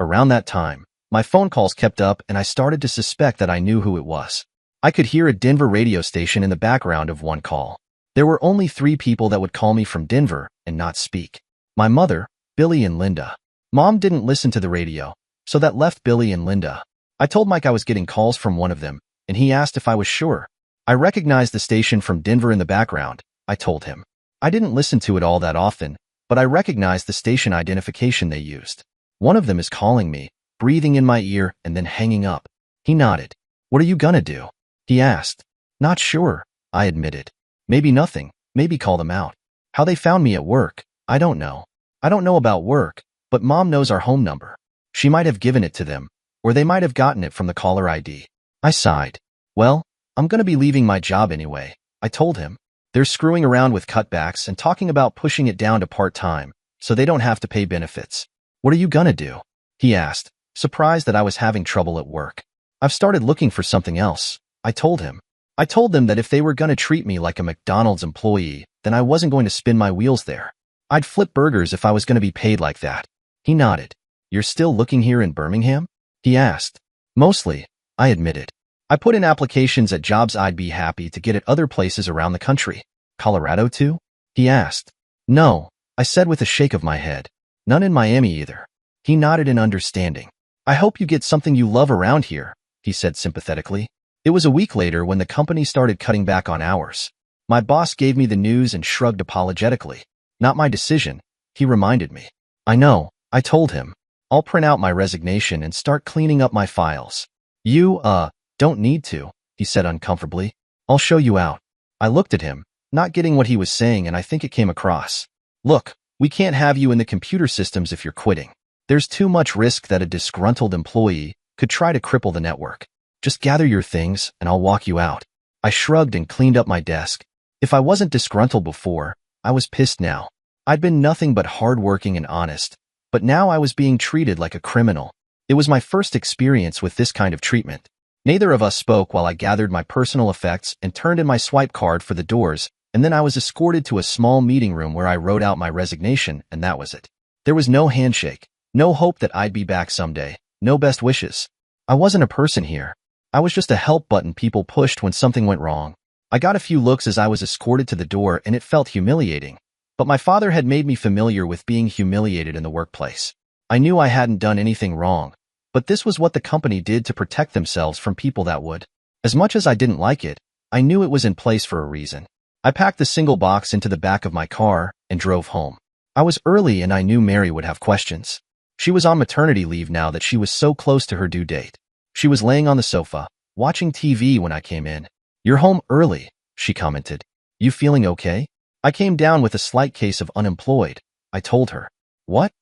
Around that time, my phone calls kept up and I started to suspect that I knew who it was. I could hear a Denver radio station in the background of one call. There were only 3 people that would call me from Denver and not speak. My mother, Billy, and Linda. Mom didn't listen to the radio, so that left Billy and Linda. I told Mike I was getting calls from one of them, and he asked if I was sure. I recognized the station from Denver in the background, I told him. I didn't listen to it all that often, but I recognized the station identification they used. One of them is calling me, breathing in my ear and then hanging up. He nodded. What are you gonna do? He asked. Not sure, I admitted. Maybe nothing, maybe call them out. How they found me at work, I don't know. I don't know about work, but Mom knows our home number. She might have given it to them, or they might have gotten it from the caller ID. I sighed. Well, I'm gonna be leaving my job anyway, I told him. They're screwing around with cutbacks and talking about pushing it down to part-time, so they don't have to pay benefits. What are you gonna do? He asked, surprised that I was having trouble at work. I've started looking for something else, I told him. I told them that if they were gonna treat me like a McDonald's employee, then I wasn't going to spin my wheels there. I'd flip burgers if I was gonna be paid like that. He nodded. You're still looking here in Birmingham? He asked. Mostly, I admitted. I put in applications at jobs I'd be happy to get at other places around the country. Colorado too? He asked. No, I said with a shake of my head. None in Miami either. He nodded in understanding. I hope you get something you love around here, he said sympathetically. It was a week later when the company started cutting back on hours. My boss gave me the news and shrugged apologetically. Not my decision, he reminded me. I know, I told him. I'll print out my resignation and start cleaning up my files. You, don't need to, he said uncomfortably. I'll show you out. I looked at him, not getting what he was saying, and I think it came across. Look, we can't have you in the computer systems if you're quitting. There's too much risk that a disgruntled employee could try to cripple the network. Just gather your things and I'll walk you out. I shrugged and cleaned up my desk. If I wasn't disgruntled before, I was pissed now. I'd been nothing but hardworking and honest, but now I was being treated like a criminal. It was my first experience with this kind of treatment. Neither of us spoke while I gathered my personal effects and turned in my swipe card for the doors, and then I was escorted to a small meeting room where I wrote out my resignation, and that was it. There was no handshake, no hope that I'd be back someday, no best wishes. I wasn't a person here. I was just a help button people pushed when something went wrong. I got a few looks as I was escorted to the door, and it felt humiliating. But my father had made me familiar with being humiliated in the workplace. I knew I hadn't done anything wrong, but this was what the company did to protect themselves from people that would. As much as I didn't like it, I knew it was in place for a reason. I packed the single box into the back of my car and drove home. I was early and I knew Mary would have questions. She was on maternity leave now that she was so close to her due date. She was laying on the sofa, watching TV when I came in. You're home early, she commented. You feeling okay? I came down with a slight case of unemployed, I told her. What?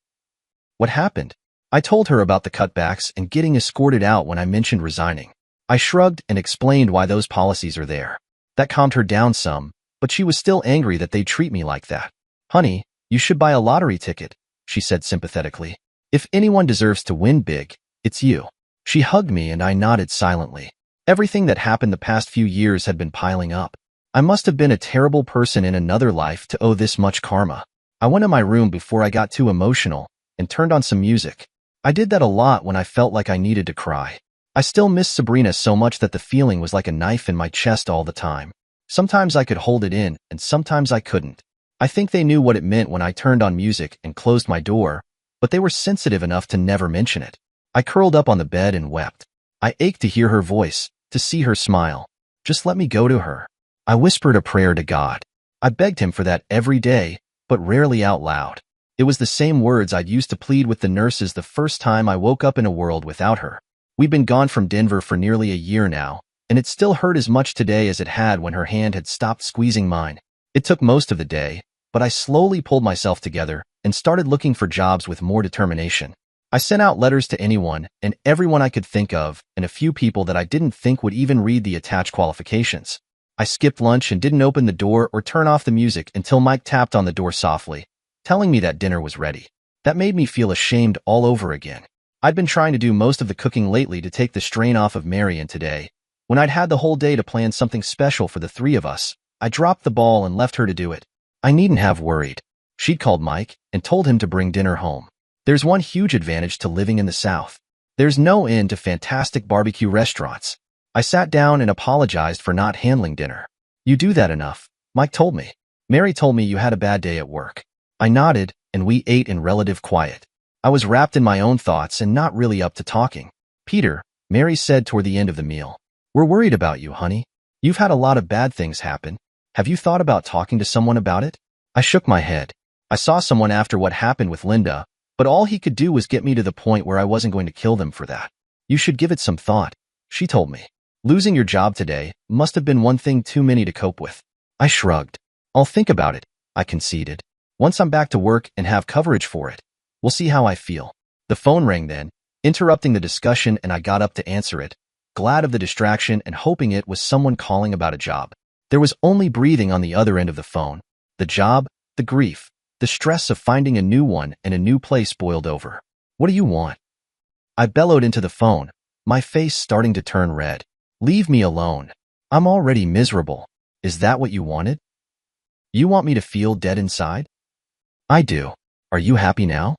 What happened? I told her about the cutbacks and getting escorted out when I mentioned resigning. I shrugged and explained why those policies are there. That calmed her down some, but she was still angry that they treat me like that. Honey, you should buy a lottery ticket, she said sympathetically. If anyone deserves to win big, it's you. She hugged me and I nodded silently. Everything that happened the past few years had been piling up. I must have been a terrible person in another life to owe this much karma. I went to my room before I got too emotional and turned on some music. I did that a lot when I felt like I needed to cry. I still missed Sabrina so much that the feeling was like a knife in my chest all the time. Sometimes I could hold it in and sometimes I couldn't. I think they knew what it meant when I turned on music and closed my door, but they were sensitive enough to never mention it. I curled up on the bed and wept. I ached to hear her voice, to see her smile. Just let me go to her. I whispered a prayer to God. I begged him for that every day, but rarely out loud. It was the same words I'd used to plead with the nurses the first time I woke up in a world without her. We'd been gone from Denver for nearly a year now, and it still hurt as much today as it had when her hand had stopped squeezing mine. It took most of the day, but I slowly pulled myself together and started looking for jobs with more determination. I sent out letters to anyone and everyone I could think of, and a few people that I didn't think would even read the attached qualifications. I skipped lunch and didn't open the door or turn off the music until Mike tapped on the door softly, telling me that dinner was ready. That made me feel ashamed all over again. I'd been trying to do most of the cooking lately to take the strain off of Mary, and today, when I'd had the whole day to plan something special for the 3 of us, I dropped the ball and left her to do it. I needn't have worried. She'd called Mike and told him to bring dinner home. There's one huge advantage to living in the South. There's no end to fantastic barbecue restaurants. I sat down and apologized for not handling dinner. You do that enough, Mike told me. Mary told me you had a bad day at work. I nodded, and we ate in relative quiet. I was wrapped in my own thoughts and not really up to talking. Peter, Mary said toward the end of the meal, we're worried about you, honey. You've had a lot of bad things happen. Have you thought about talking to someone about it? I shook my head. I saw someone after what happened with Linda, but all he could do was get me to the point where I wasn't going to kill them for that. You should give it some thought, she told me. Losing your job today must have been one thing too many to cope with. I shrugged. I'll think about it, I conceded. Once I'm back to work and have coverage for it, we'll see how I feel. The phone rang then, interrupting the discussion, and I got up to answer it, glad of the distraction and hoping it was someone calling about a job. There was only breathing on the other end of the phone. The job, the grief, the stress of finding a new one and a new place boiled over. What do you want? I bellowed into the phone, my face starting to turn red. Leave me alone. I'm already miserable. Is that what you wanted? You want me to feel dead inside? I do. Are you happy now?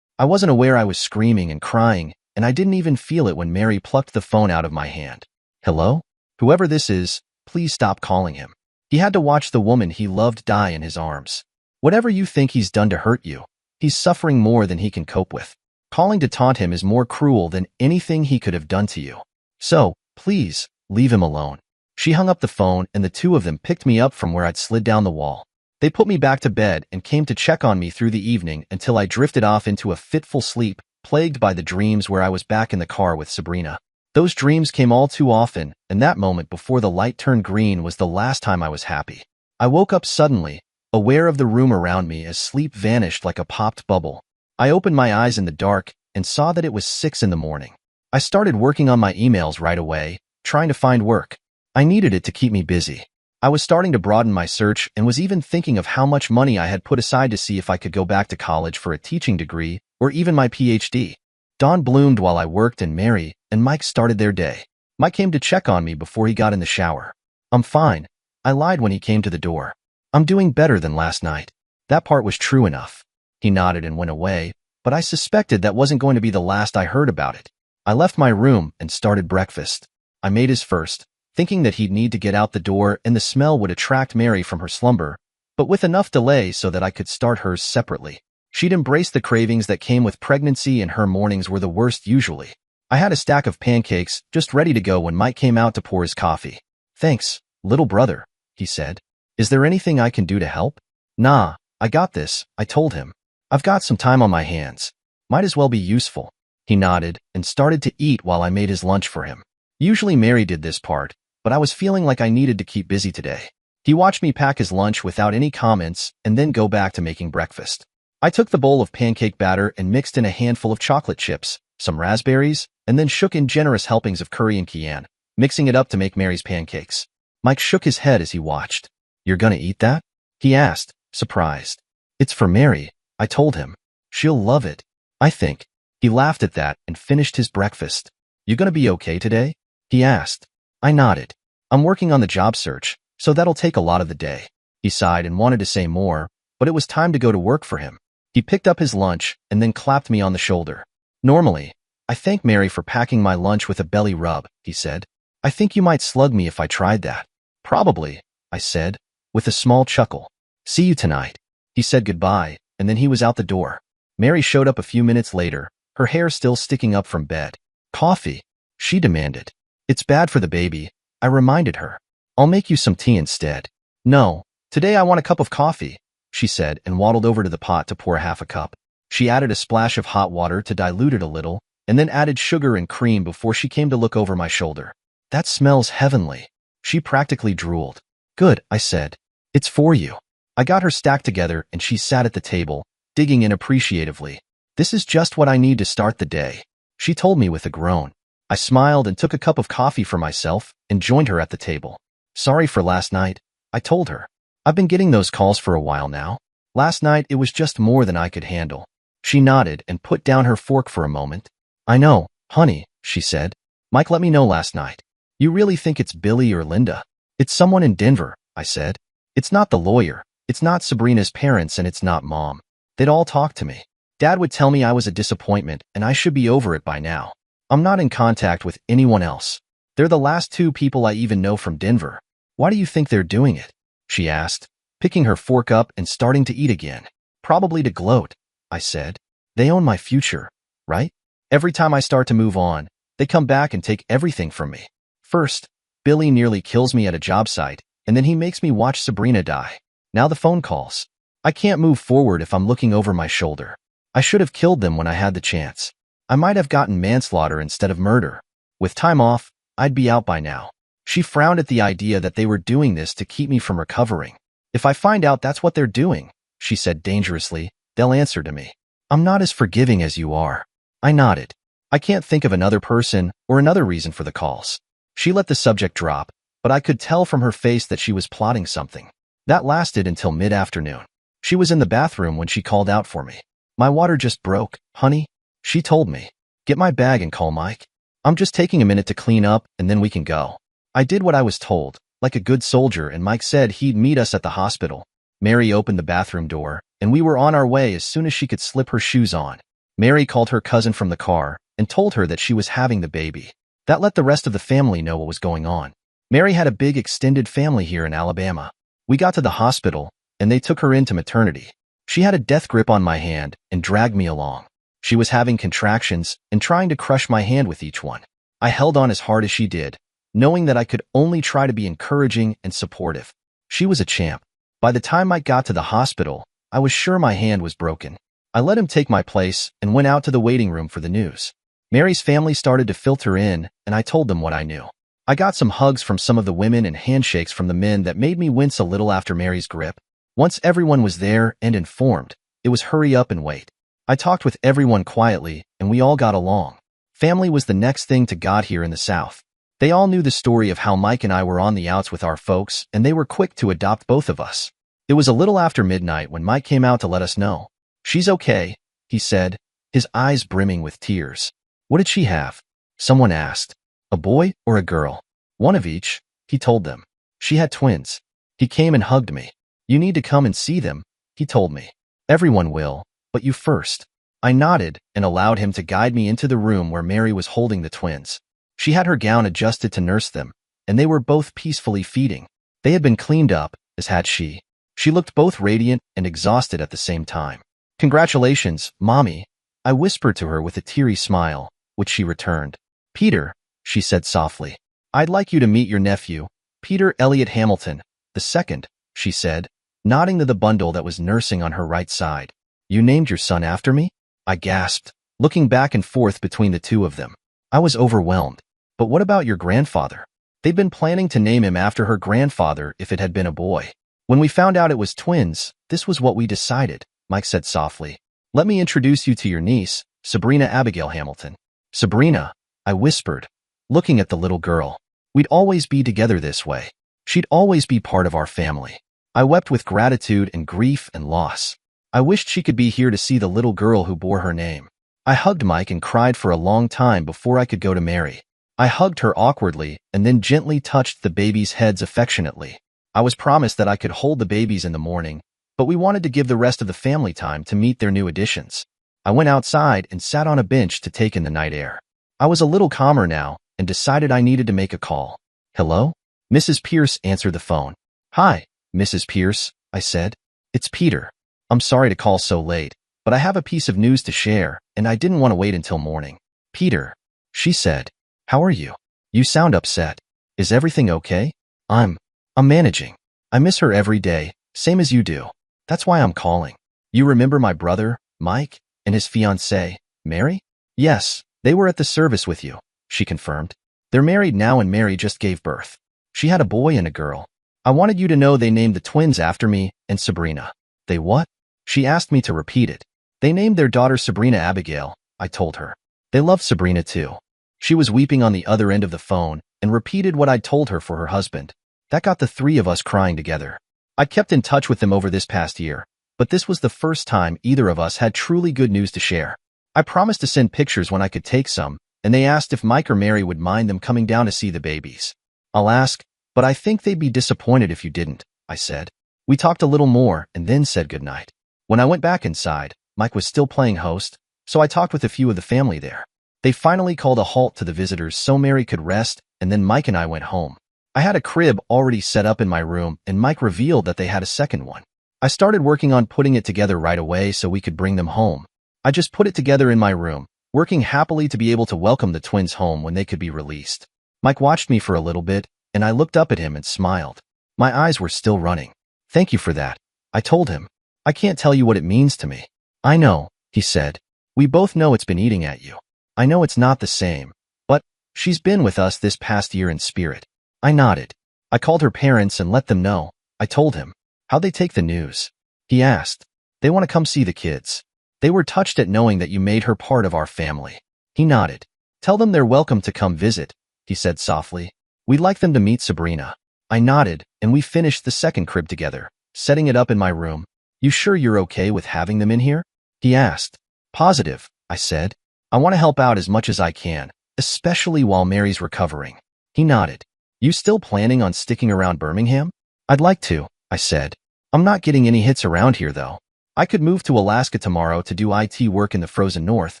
I wasn't aware I was screaming and crying, and I didn't even feel it when Mary plucked the phone out of my hand. Hello? Whoever this is, please stop calling him. He had to watch the woman he loved die in his arms. Whatever you think he's done to hurt you, he's suffering more than he can cope with. Calling to taunt him is more cruel than anything he could have done to you. So, please, leave him alone. She hung up the phone, and the two of them picked me up from where I'd slid down the wall. They put me back to bed and came to check on me through the evening until I drifted off into a fitful sleep, plagued by the dreams where I was back in the car with Sabrina. Those dreams came all too often, and that moment before the light turned green was the last time I was happy. I woke up suddenly, aware of the room around me as sleep vanished like a popped bubble. I opened my eyes in the dark and saw that it was 6 in the morning. I started working on my emails right away, trying to find work. I needed it to keep me busy. I was starting to broaden my search and was even thinking of how much money I had put aside to see if I could go back to college for a teaching degree or even my PhD. Dawn bloomed while I worked, and Mary and Mike started their day. Mike came to check on me before he got in the shower. I'm fine, I lied when he came to the door. I'm doing better than last night. That part was true enough. He nodded and went away, but I suspected that wasn't going to be the last I heard about it. I left my room and started breakfast. I made his first, thinking that he'd need to get out the door and the smell would attract Mary from her slumber, but with enough delay so that I could start hers separately. She'd embraced the cravings that came with pregnancy, and her mornings were the worst usually. I had a stack of pancakes just ready to go when Mike came out to pour his coffee. Thanks, little brother, he said. Is there anything I can do to help? Nah, I got this, I told him. I've got some time on my hands. Might as well be useful. He nodded and started to eat while I made his lunch for him. Usually Mary did this part, but I was feeling like I needed to keep busy today. He watched me pack his lunch without any comments and then go back to making breakfast. I took the bowl of pancake batter and mixed in a handful of chocolate chips, some raspberries, and then shook in generous helpings of curry and cayenne, mixing it up to make Mary's pancakes. Mike shook his head as he watched. You're gonna eat that? He asked, surprised. It's for Mary, I told him. She'll love it, I think. He laughed at that and finished his breakfast. You gonna be okay today? He asked. I nodded. I'm working on the job search, so that'll take a lot of the day. He sighed and wanted to say more, but it was time to go to work for him. He picked up his lunch and then clapped me on the shoulder. Normally, I thank Mary for packing my lunch with a belly rub, he said. I think you might slug me if I tried that. Probably, I said, with a small chuckle. See you tonight. He said goodbye, and then he was out the door. Mary showed up a few minutes later, her hair still sticking up from bed. Coffee, she demanded. It's bad for the baby, I reminded her. I'll make you some tea instead. No, today I want a cup of coffee, she said and waddled over to the pot to pour half a cup. She added a splash of hot water to dilute it a little, and then added sugar and cream before she came to look over my shoulder. That smells heavenly. She practically drooled. Good, I said. It's for you. I got her stacked together and she sat at the table, digging in appreciatively. This is just what I need to start the day, she told me with a groan. I smiled and took a cup of coffee for myself and joined her at the table. Sorry for last night, I told her. I've been getting those calls for a while now. Last night it was just more than I could handle. She nodded and put down her fork for a moment. I know, honey, she said. Mike let me know last night. You really think it's Billy or Linda? It's someone in Denver, I said. It's not the lawyer. It's not Sabrina's parents, and it's not Mom. They'd all talk to me. Dad would tell me I was a disappointment and I should be over it by now. I'm not in contact with anyone else. They're the last two people I even know from Denver. Why do you think they're doing it? She asked, picking her fork up and starting to eat again. Probably to gloat, I said. They own my future, right? Every time I start to move on, they come back and take everything from me. First, Billy nearly kills me at a job site, and then he makes me watch Sabrina die. Now the phone calls. I can't move forward if I'm looking over my shoulder. I should have killed them when I had the chance. I might have gotten manslaughter instead of murder. With time off, I'd be out by now. She frowned at the idea that they were doing this to keep me from recovering. If I find out that's what they're doing, she said dangerously, they'll answer to me. I'm not as forgiving as you are. I nodded. I can't think of another person or another reason for the calls. She let the subject drop, but I could tell from her face that she was plotting something. That lasted until mid-afternoon. She was in the bathroom when she called out for me. My water just broke, honey, she told me. Get my bag and call Mike. I'm just taking a minute to clean up and then we can go. I did what I was told, like a good soldier, and Mike said he'd meet us at the hospital. Mary opened the bathroom door, and we were on our way as soon as she could slip her shoes on. Mary called her cousin from the car and told her that she was having the baby. That let the rest of the family know what was going on. Mary had a big extended family here in Alabama. We got to the hospital, and they took her into maternity. She had a death grip on my hand and dragged me along. She was having contractions and trying to crush my hand with each one. I held on as hard as she did, knowing that I could only try to be encouraging and supportive. She was a champ. By the time Mike got to the hospital, I was sure my hand was broken. I let him take my place and went out to the waiting room for the news. Mary's family started to filter in, and I told them what I knew. I got some hugs from some of the women and handshakes from the men that made me wince a little after Mary's grip. Once everyone was there and informed, it was hurry up and wait. I talked with everyone quietly, and we all got along. Family was the next thing to God here in the South. They all knew the story of how Mike and I were on the outs with our folks, and they were quick to adopt both of us. It was a little after midnight when Mike came out to let us know. She's okay, he said, his eyes brimming with tears. What did she have? Someone asked. A boy or a girl? One of each, he told them. She had twins. He came and hugged me. You need to come and see them, he told me. Everyone will, but you first. I nodded and allowed him to guide me into the room where Mary was holding the twins. She had her gown adjusted to nurse them, and they were both peacefully feeding. They had been cleaned up, as had she. She looked both radiant and exhausted at the same time. Congratulations, Mommy, I whispered to her with a teary smile, which she returned. Peter, she said softly, I'd like you to meet your nephew, Peter Elliott Hamilton, the second, she said, nodding to the bundle that was nursing on her right side. You named your son after me? I gasped, looking back and forth between the two of them. I was overwhelmed. But what about your grandfather? They'd been planning to name him after her grandfather if it had been a boy. When we found out it was twins, this was what we decided, Mike said softly. Let me introduce you to your niece, Sabrina Abigail Hamilton. Sabrina, I whispered, looking at the little girl. We'd always be together this way. She'd always be part of our family. I wept with gratitude and grief and loss. I wished she could be here to see the little girl who bore her name. I hugged Mike and cried for a long time before I could go to Mary. I hugged her awkwardly and then gently touched the babies' heads affectionately. I was promised that I could hold the babies in the morning, but we wanted to give the rest of the family time to meet their new additions. I went outside and sat on a bench to take in the night air. I was a little calmer now and decided I needed to make a call. Hello? Mrs. Pierce answered the phone. Hi, Mrs. Pierce, I said. It's Peter. I'm sorry to call so late, but I have a piece of news to share, and I didn't want to wait until morning. Peter, she said. How are you? You sound upset. Is everything okay? I'm managing. I miss her every day, same as you do. That's why I'm calling. You remember my brother, Mike, and his fiancée, Mary? Yes, they were at the service with you, she confirmed. They're married now and Mary just gave birth. She had a boy and a girl. I wanted you to know they named the twins after me and Sabrina. They what? She asked me to repeat it. They named their daughter Sabrina Abigail, I told her. They love Sabrina too. She was weeping on the other end of the phone and repeated what I'd told her for her husband. That got the three of us crying together. I kept in touch with them over this past year, but this was the first time either of us had truly good news to share. I promised to send pictures when I could take some, and they asked if Mike or Mary would mind them coming down to see the babies. I'll ask, but I think they'd be disappointed if you didn't, I said. We talked a little more and then said goodnight. When I went back inside, Mike was still playing host, so I talked with a few of the family there. They finally called a halt to the visitors so Mary could rest, and then Mike and I went home. I had a crib already set up in my room, and Mike revealed that they had a second one. I started working on putting it together right away so we could bring them home. I just put it together in my room, working happily to be able to welcome the twins home when they could be released. Mike watched me for a little bit, and I looked up at him and smiled. My eyes were still running. "Thank you for that," I told him. "I can't tell you what it means to me." "I know," he said. "We both know it's been eating at you. I know it's not the same, but she's been with us this past year in spirit." I nodded. "I called her parents and let them know," I told him. "How'd they take the news?" He asked. "They want to come see the kids. They were touched at knowing that you made her part of our family." He nodded. "Tell them they're welcome to come visit," he said softly. "We'd like them to meet Sabrina." I nodded, and we finished the second crib together, setting it up in my room. "You sure you're okay with having them in here?" he asked. "Positive," I said. "I want to help out as much as I can, especially while Mary's recovering." He nodded. "You still planning on sticking around Birmingham?" "I'd like to," I said. "I'm not getting any hits around here, though. I could move to Alaska tomorrow to do IT work in the frozen north,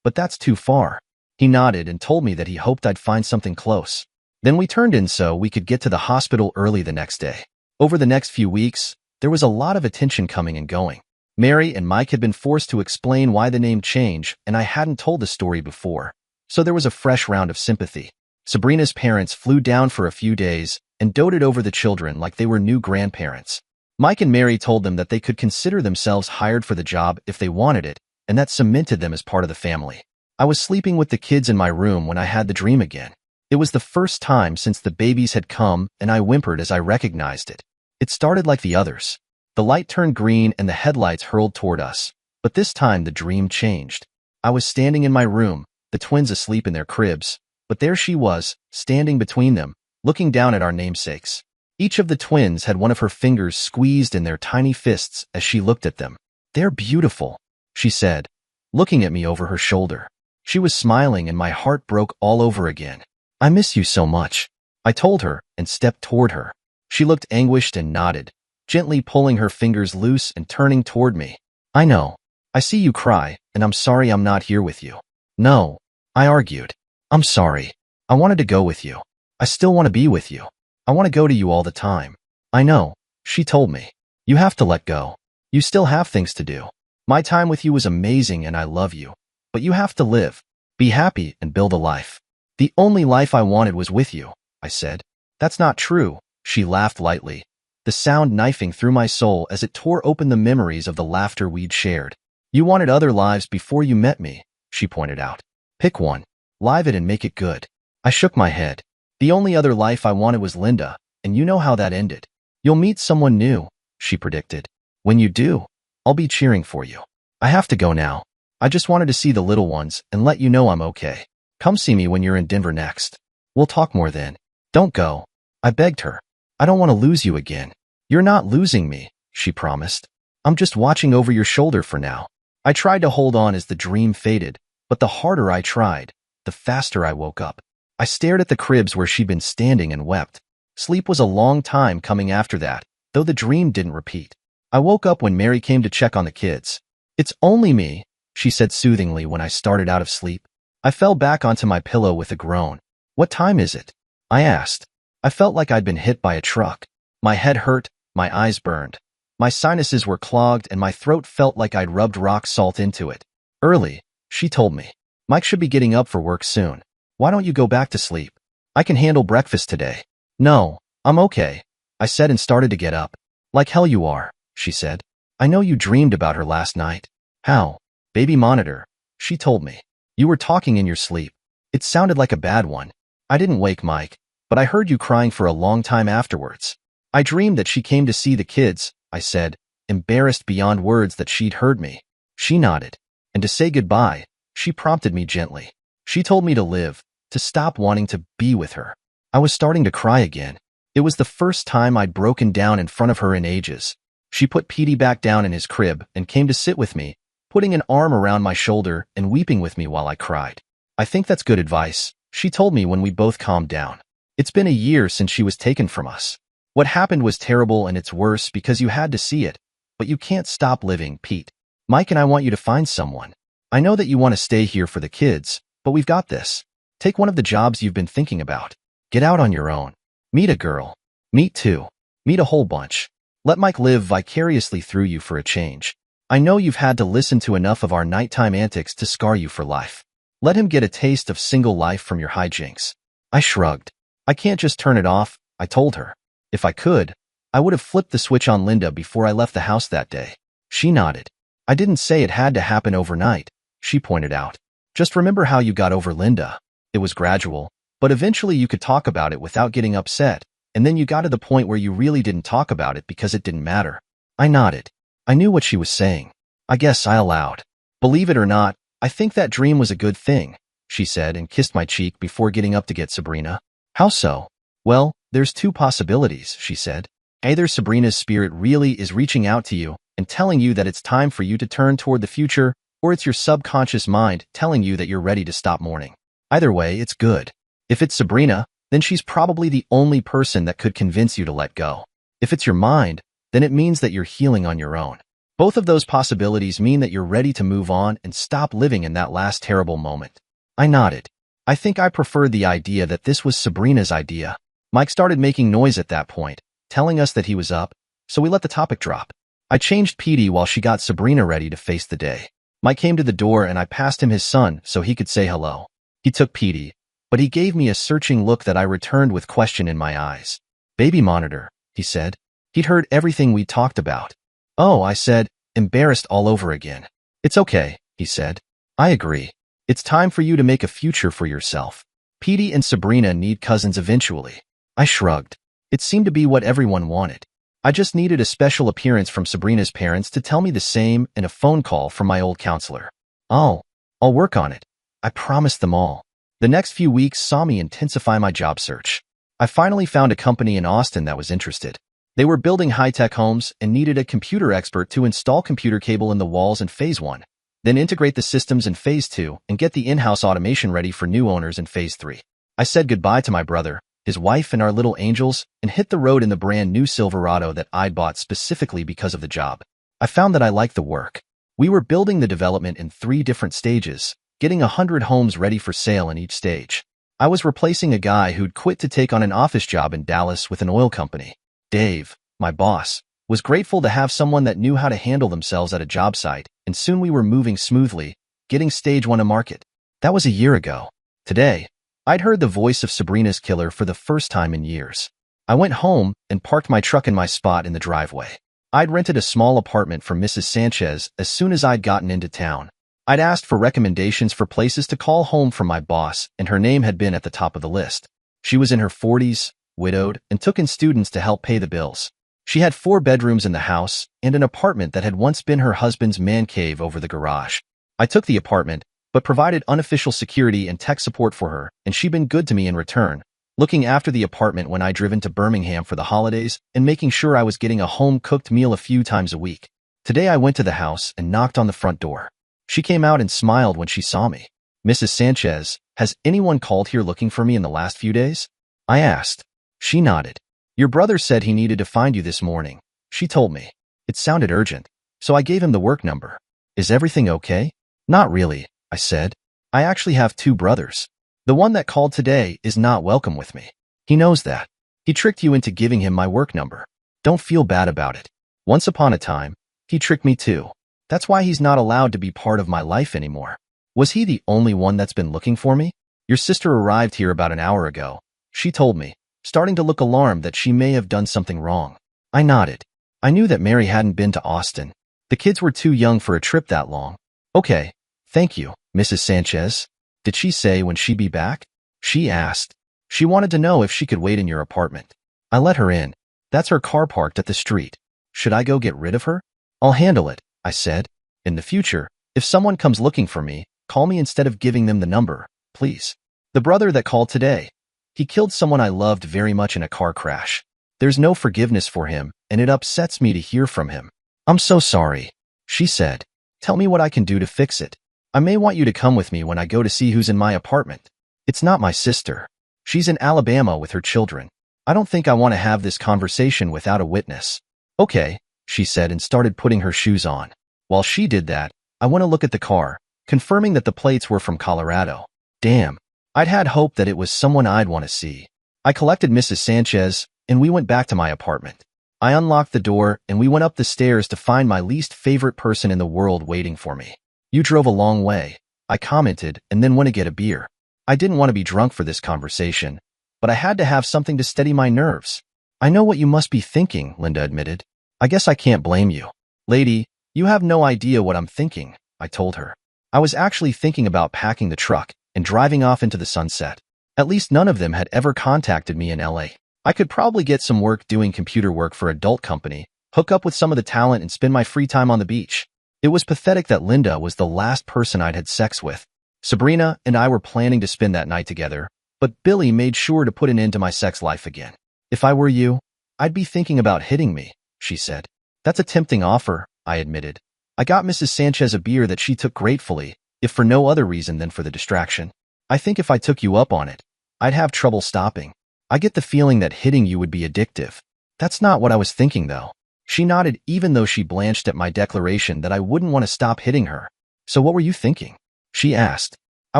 but that's too far." He nodded and told me that he hoped I'd find something close. Then we turned in so we could get to the hospital early the next day. Over the next few weeks, there was a lot of attention coming and going. Mary and Mike had been forced to explain why the name changed, and I hadn't told the story before, so there was a fresh round of sympathy. Sabrina's parents flew down for a few days and doted over the children like they were new grandparents. Mike and Mary told them that they could consider themselves hired for the job if they wanted it, and that cemented them as part of the family. I was sleeping with the kids in my room when I had the dream again. It was the first time since the babies had come, and I whimpered as I recognized it. It started like the others. The light turned green and the headlights hurled toward us, but this time the dream changed. I was standing in my room, the twins asleep in their cribs, but there she was, standing between them, looking down at our namesakes. Each of the twins had one of her fingers squeezed in their tiny fists as she looked at them. "They're beautiful," she said, looking at me over her shoulder. She was smiling and my heart broke all over again. "I miss you so much," I told her and stepped toward her. She looked anguished and nodded, gently pulling her fingers loose and turning toward me. "I know. I see you cry, and I'm sorry I'm not here with you." "No," I argued. "I'm sorry. I wanted to go with you. I still want to be with you. I want to go to you all the time." "I know," she told me. "You have to let go. You still have things to do. My time with you was amazing and I love you. But you have to live, be happy, and build a life." "The only life I wanted was with you," I said. "That's not true," she laughed lightly, the sound knifing through my soul as it tore open the memories of the laughter we'd shared. "You wanted other lives before you met me," she pointed out. "Pick one. Live it and make it good." I shook my head. "The only other life I wanted was Linda, and you know how that ended." "You'll meet someone new," she predicted. "When you do, I'll be cheering for you. I have to go now. I just wanted to see the little ones and let you know I'm okay. Come see me when you're in Denver next. We'll talk more then." "Don't go," I begged her. "I don't want to lose you again." "You're not losing me," she promised. "I'm just watching over your shoulder for now." I tried to hold on as the dream faded, but the harder I tried, the faster I woke up. I stared at the cribs where she'd been standing and wept. Sleep was a long time coming after that, though the dream didn't repeat. I woke up when Mary came to check on the kids. "It's only me," she said soothingly when I started out of sleep. I fell back onto my pillow with a groan. "What time is it?" I asked. I felt like I'd been hit by a truck. My head hurt, my eyes burned. My sinuses were clogged and my throat felt like I'd rubbed rock salt into it. "Early," she told me. "Mike should be getting up for work soon. Why don't you go back to sleep? I can handle breakfast today." "No, I'm okay," I said and started to get up. "Like hell you are," she said. "I know you dreamed about her last night." "How?" "Baby monitor," she told me. "You were talking in your sleep. It sounded like a bad one. I didn't wake Mike, but I heard you crying for a long time afterwards." "I dreamed that she came to see the kids," I said, embarrassed beyond words that she'd heard me. She nodded. "And to say goodbye," she prompted me gently. She told me to live, to stop wanting to be with her. I was starting to cry again. It was the first time I'd broken down in front of her in ages. She put Petey back down in his crib and came to sit with me, putting an arm around my shoulder and weeping with me while I cried. "I think that's good advice," she told me when we both calmed down. "It's been a year since she was taken from us. What happened was terrible and it's worse because you had to see it, but you can't stop living, Pete. Mike and I want you to find someone. I know that you want to stay here for the kids, but we've got this. Take one of the jobs you've been thinking about. Get out on your own. Meet a girl. Meet two. Meet a whole bunch. Let Mike live vicariously through you for a change. I know you've had to listen to enough of our nighttime antics to scar you for life. Let him get a taste of single life from your hijinks. I shrugged. I can't just turn it off, I told her. If I could, I would have flipped the switch on Linda before I left the house that day. She nodded. I didn't say it had to happen overnight, she pointed out. Just remember how you got over Linda. It was gradual, but eventually you could talk about it without getting upset, and then you got to the point where you really didn't talk about it because it didn't matter. I nodded. I knew what she was saying. I guess I allowed. Believe it or not, I think that dream was a good thing, she said and kissed my cheek before getting up to get Sabrina. How so? Well, there's two possibilities, she said. Either Sabrina's spirit really is reaching out to you and telling you that it's time for you to turn toward the future, or it's your subconscious mind telling you that you're ready to stop mourning. Either way, it's good. If it's Sabrina, then she's probably the only person that could convince you to let go. If it's your mind, then it means that you're healing on your own. Both of those possibilities mean that you're ready to move on and stop living in that last terrible moment. I nodded. I think I preferred the idea that this was Sabrina's idea. Mike started making noise at that point, telling us that he was up, so we let the topic drop. I changed Petey while she got Sabrina ready to face the day. Mike came to the door and I passed him his son so he could say hello. He took Petey, but he gave me a searching look that I returned with question in my eyes. Baby monitor, he said. He'd heard everything we talked about. Oh, I said, embarrassed all over again. It's okay, he said. I agree. It's time for you to make a future for yourself. Petey and Sabrina need cousins eventually. I shrugged. It seemed to be what everyone wanted. I just needed a special appearance from Sabrina's parents to tell me the same and a phone call from my old counselor. I'll work on it. I promised them all. The next few weeks saw me intensify my job search. I finally found a company in Austin that was interested. They were building high-tech homes and needed a computer expert to install computer cable in the walls in Phase 1, then integrate the systems in Phase 2 and get the in-house automation ready for new owners in Phase 3. I said goodbye to my brother, his wife and our little angels, and hit the road in the brand new Silverado that I'd bought specifically because of the job. I found that I liked the work. We were building the development in 3 different stages, getting 100 homes ready for sale in each stage. I was replacing a guy who'd quit to take on an office job in Dallas with an oil company. Dave, my boss, was grateful to have someone that knew how to handle themselves at a job site, and soon we were moving smoothly, getting stage 1 to market. That was a year ago. Today, I'd heard the voice of Sabrina's killer for the first time in years. I went home and parked my truck in my spot in the driveway. I'd rented a small apartment from Mrs. Sanchez as soon as I'd gotten into town. I'd asked for recommendations for places to call home from my boss, and her name had been at the top of the list. She was in her 40s, widowed, and took in students to help pay the bills. She had 4 bedrooms in the house and an apartment that had once been her husband's man cave over the garage. I took the apartment, but provided unofficial security and tech support for her, and she'd been good to me in return, looking after the apartment when I'd driven to Birmingham for the holidays and making sure I was getting a home-cooked meal a few times a week. Today I went to the house and knocked on the front door. She came out and smiled when she saw me. Mrs. Sanchez, has anyone called here looking for me in the last few days? I asked. She nodded. Your brother said he needed to find you this morning, she told me. It sounded urgent, so I gave him the work number. Is everything okay? Not really, I said. I actually have 2 brothers. The one that called today is not welcome with me. He knows that. He tricked you into giving him my work number. Don't feel bad about it. Once upon a time, he tricked me too. That's why he's not allowed to be part of my life anymore. Was he the only one that's been looking for me? Your sister arrived here about an hour ago, she told me, starting to look alarmed that she may have done something wrong. I nodded. I knew that Mary hadn't been to Austin. The kids were too young for a trip that long. Okay, thank you, Mrs. Sanchez. Did she say when she'd be back? She asked. She wanted to know if she could wait in your apartment. I let her in. That's her car parked at the street. Should I go get rid of her? I'll handle it, I said. In the future, if someone comes looking for me, call me instead of giving them the number, please. The brother that called today. He killed someone I loved very much in a car crash. There's no forgiveness for him, and it upsets me to hear from him. I'm so sorry, she said. Tell me what I can do to fix it. I may want you to come with me when I go to see who's in my apartment. It's not my sister. She's in Alabama with her children. I don't think I want to have this conversation without a witness. Okay, she said and started putting her shoes on. While she did that, I went to look at the car, confirming that the plates were from Colorado. Damn. I'd had hope that it was someone I'd want to see. I collected Mrs. Sanchez, and we went back to my apartment. I unlocked the door, and we went up the stairs to find my least favorite person in the world waiting for me. You drove a long way, I commented, and then went to get a beer. I didn't want to be drunk for this conversation, but I had to have something to steady my nerves. I know what you must be thinking, Linda admitted. I guess I can't blame you. Lady, you have no idea what I'm thinking, I told her. I was actually thinking about packing the truck and driving off into the sunset. At least none of them had ever contacted me in LA. I could probably get some work doing computer work for an adult company, hook up with some of the talent, and spend my free time on the beach. It was pathetic that Linda was the last person I'd had sex with. Sabrina and I were planning to spend that night together, but Billy made sure to put an end to my sex life again. If I were you, I'd be thinking about hitting me, she said. That's a tempting offer, I admitted. I got Mrs. Sanchez a beer that she took gratefully, if for no other reason than for the distraction. I think if I took you up on it, I'd have trouble stopping. I get the feeling that hitting you would be addictive. That's not what I was thinking, though. She nodded, even though she blanched at my declaration that I wouldn't want to stop hitting her. So what were you thinking? She asked. I